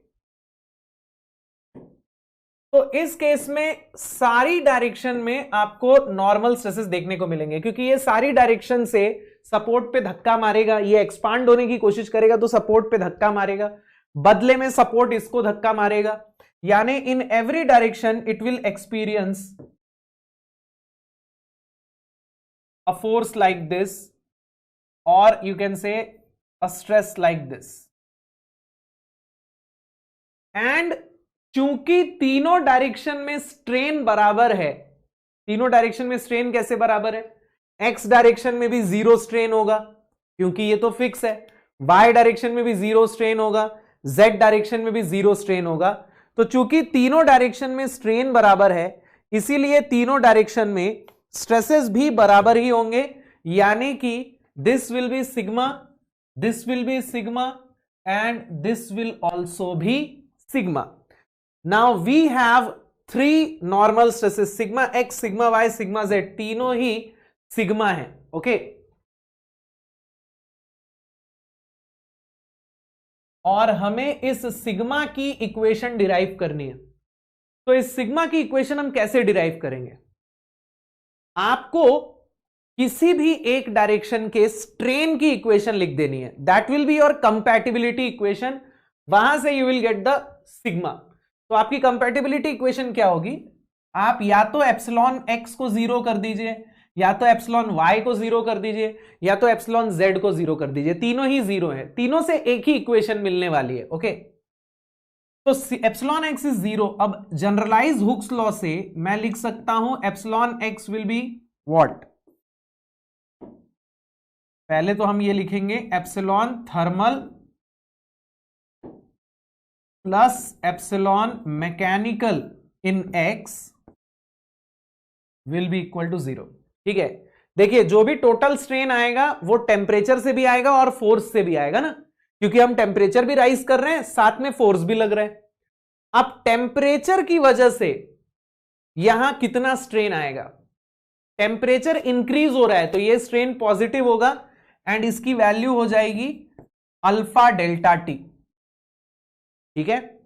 तो इस केस में सारी डायरेक्शन में आपको नॉर्मल स्ट्रेसेस देखने को मिलेंगे क्योंकि ये सारी डायरेक्शन से सपोर्ट पे धक्का मारेगा, ये एक्सपांड होने की कोशिश करेगा तो सपोर्ट पे धक्का मारेगा, बदले में सपोर्ट इसको धक्का मारेगा, यानी in every direction it will experience a force like this or you can say a stress like this. And चूंकि तीनों डायरेक्शन में स्ट्रेन बराबर है, तीनों डायरेक्शन में स्ट्रेन कैसे बराबर है, एक्स डायरेक्शन में भी जीरो स्ट्रेन होगा क्योंकि ये तो फिक्स है, वाई डायरेक्शन में भी जीरो स्ट्रेन होगा, जेड डायरेक्शन में भी जीरो स्ट्रेन होगा. तो चूंकि तीनों डायरेक्शन में स्ट्रेन बराबर है इसीलिए तीनों डायरेक्शन में स्ट्रेसेस भी बराबर ही होंगे, यानी कि this will be sigma, this will be sigma and this will also भी sigma. Now we have three normal stresses, sigma X, sigma Y, sigma Z, तीनों ही सिग्मा है. ओके और हमें इस सिग्मा की इक्वेशन डिराइव करनी है. तो इस सिग्मा की इक्वेशन हम कैसे डिराइव करेंगे, आपको किसी भी एक डायरेक्शन के स्ट्रेन की इक्वेशन लिख देनी है, that will be your compatibility equation, वहां से you will get the sigma. तो आपकी कंपैटिबिलिटी इक्वेशन क्या होगी, आप या तो एप्सिलॉन एक्स को जीरो कर दीजिए, या तो एप्सिलॉन वाई को जीरो कर दीजिए, या तो एप्सिलॉन जेड को जीरो कर दीजिए, तीनों ही जीरो है, तीनों से एक ही इक्वेशन मिलने वाली है. ओके तो एप्सिलॉन एक्स इज जीरो. अब जनरलाइज हुक्स लॉ से मैं लिख सकता हूं epsilon X will be what, पहले तो हम ये लिखेंगे epsilon thermal plus epsilon mechanical in X will be equal to zero. ठीक है, देखिए जो भी टोटल स्ट्रेन आएगा वो टेम्परेचर से भी आएगा और फोर्स से भी आएगा ना, क्योंकि हम टेम्परेचर भी राइज कर रहे हैं साथ में फोर्स भी लग रहा है. अब टेम्परेचर की वजह से यहां कितना स्ट्रेन आएगा, टेम्परेचर इंक्रीज हो रहा है तो ये स्ट्रेन पॉजिटिव होगा एंड इसकी वैल्यू हो जाएगी अल्फा डेल्टा टी. ठीक है,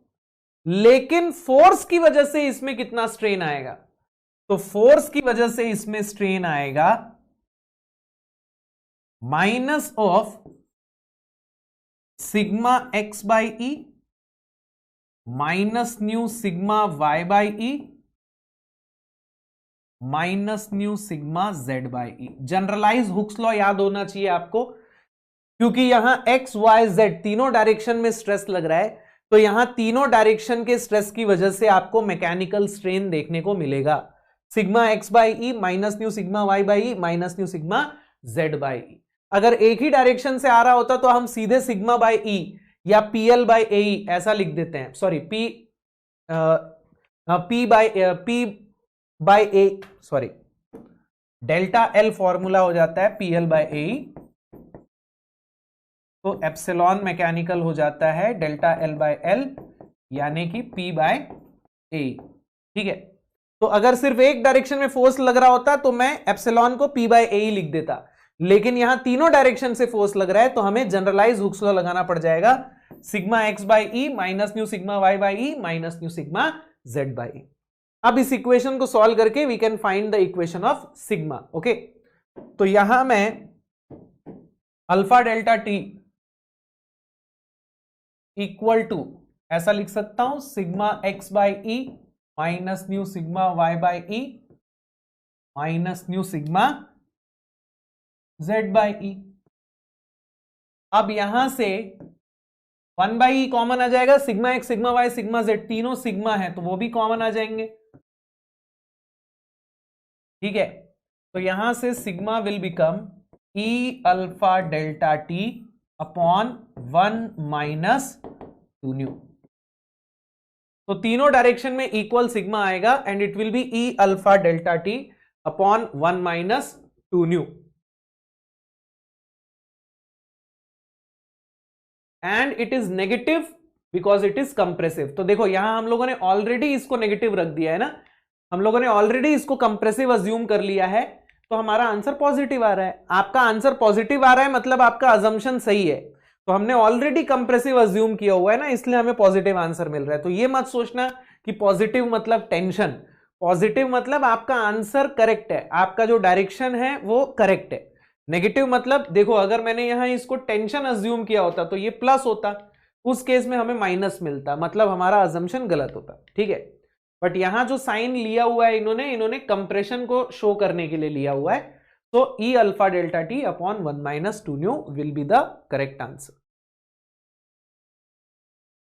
लेकिन फोर्स की वजह से इसमें कितना स्ट्रेन आएगा, तो फोर्स की वजह से इसमें स्ट्रेन आएगा minus of sigma X by E minus nu sigma Y by E minus nu sigma Z by E. Generalize Hooke's law याद होना चाहिए आपको, क्योंकि यहां एक्स वाई जेड तीनों डायरेक्शन में स्ट्रेस लग रहा है, तो यहां तीनों डायरेक्शन के स्ट्रेस की वजह से आपको मैकेनिकल स्ट्रेन देखने को मिलेगा. Sigma X by E minus nu sigma Y by E minus nu sigma Z by E. अगर एक ही डायरेक्शन से आ रहा होता तो हम सीधे सिग्मा बाई ई या पीएल बाई ए ऐसा लिख देते हैं, sorry P by A, sorry delta L formula हो जाता है पीएल बाई ए, तो एप्सिलॉन मैकेनिकल हो जाता है डेल्टा एल बाई एल यानी कि पी बाई ए. ठीक है, तो अगर सिर्फ एक डायरेक्शन में फोर्स लग रहा होता तो मैं एप्सिलॉन को पी बाई ए लिख देता, लेकिन यहां तीनों डायरेक्शन से फोर्स लग रहा है तो हमें जनरलाइज हुक्स लॉ लगाना पड़ जाएगा, sigma X by E minus nu sigma Y by E minus nu sigma Z by E. अब इस इक्वेशन को सॉल्व करके we can find the equation of sigma. Okay, तो यहां मैं alpha delta T equal to ऐसा लिख सकता हूं, sigma X by E minus nu sigma Y by E minus nu sigma Z by E. अब यहां से 1 बाई ई कॉमन आ जाएगा, sigma X sigma Y sigma Z तीनों सिग्मा है तो वो भी कॉमन आ जाएंगे. ठीक है, तो यहां से sigma will become E alpha delta T upon 1 minus 2 nu. तो तीनों डायरेक्शन में इक्वल सिग्मा आएगा and it will be E alpha delta T upon 1 minus 2 nu and it is negative because it is compressive. तो देखो यहां हम लोगों ने ऑलरेडी इसको नेगेटिव रख दिया है ना, हम लोगों ने ऑलरेडी इसको कंप्रेसिव अज्यूम कर लिया है, तो हमारा आंसर पॉजिटिव आ रहा है। आपका आंसर पॉजिटिव आ रहा है मतलब आपका अजम्पशन सही है, तो हमने ऑलरेडी कंप्रेसिव अज्यूम किया हुआ है ना, इसलिए हमें पॉजिटिव आंसर मिल रहा है। तो ये मत सोचना कि पॉजिटिव मतलब टेंशन, पॉजिटिव मतलब आपका आंसर करेक्ट है, आपका जो डायरेक्शन है वो करेक्ट है। नेगेटिव मतलब देखो अगर मैंने यहां इसको टेंशन अज्यूम किया होता तो ये प्लस होता, उस केस में हमें माइनस मिलता, मतलब हमारा अजम्पशन गलत होता, ठीक है। बट यहां जो साइन लिया हुआ है इन्होंने कंप्रेशन को शो करने के लिए लिया हुआ है, तो E alpha delta T upon 1 minus 2 nu will be the correct answer.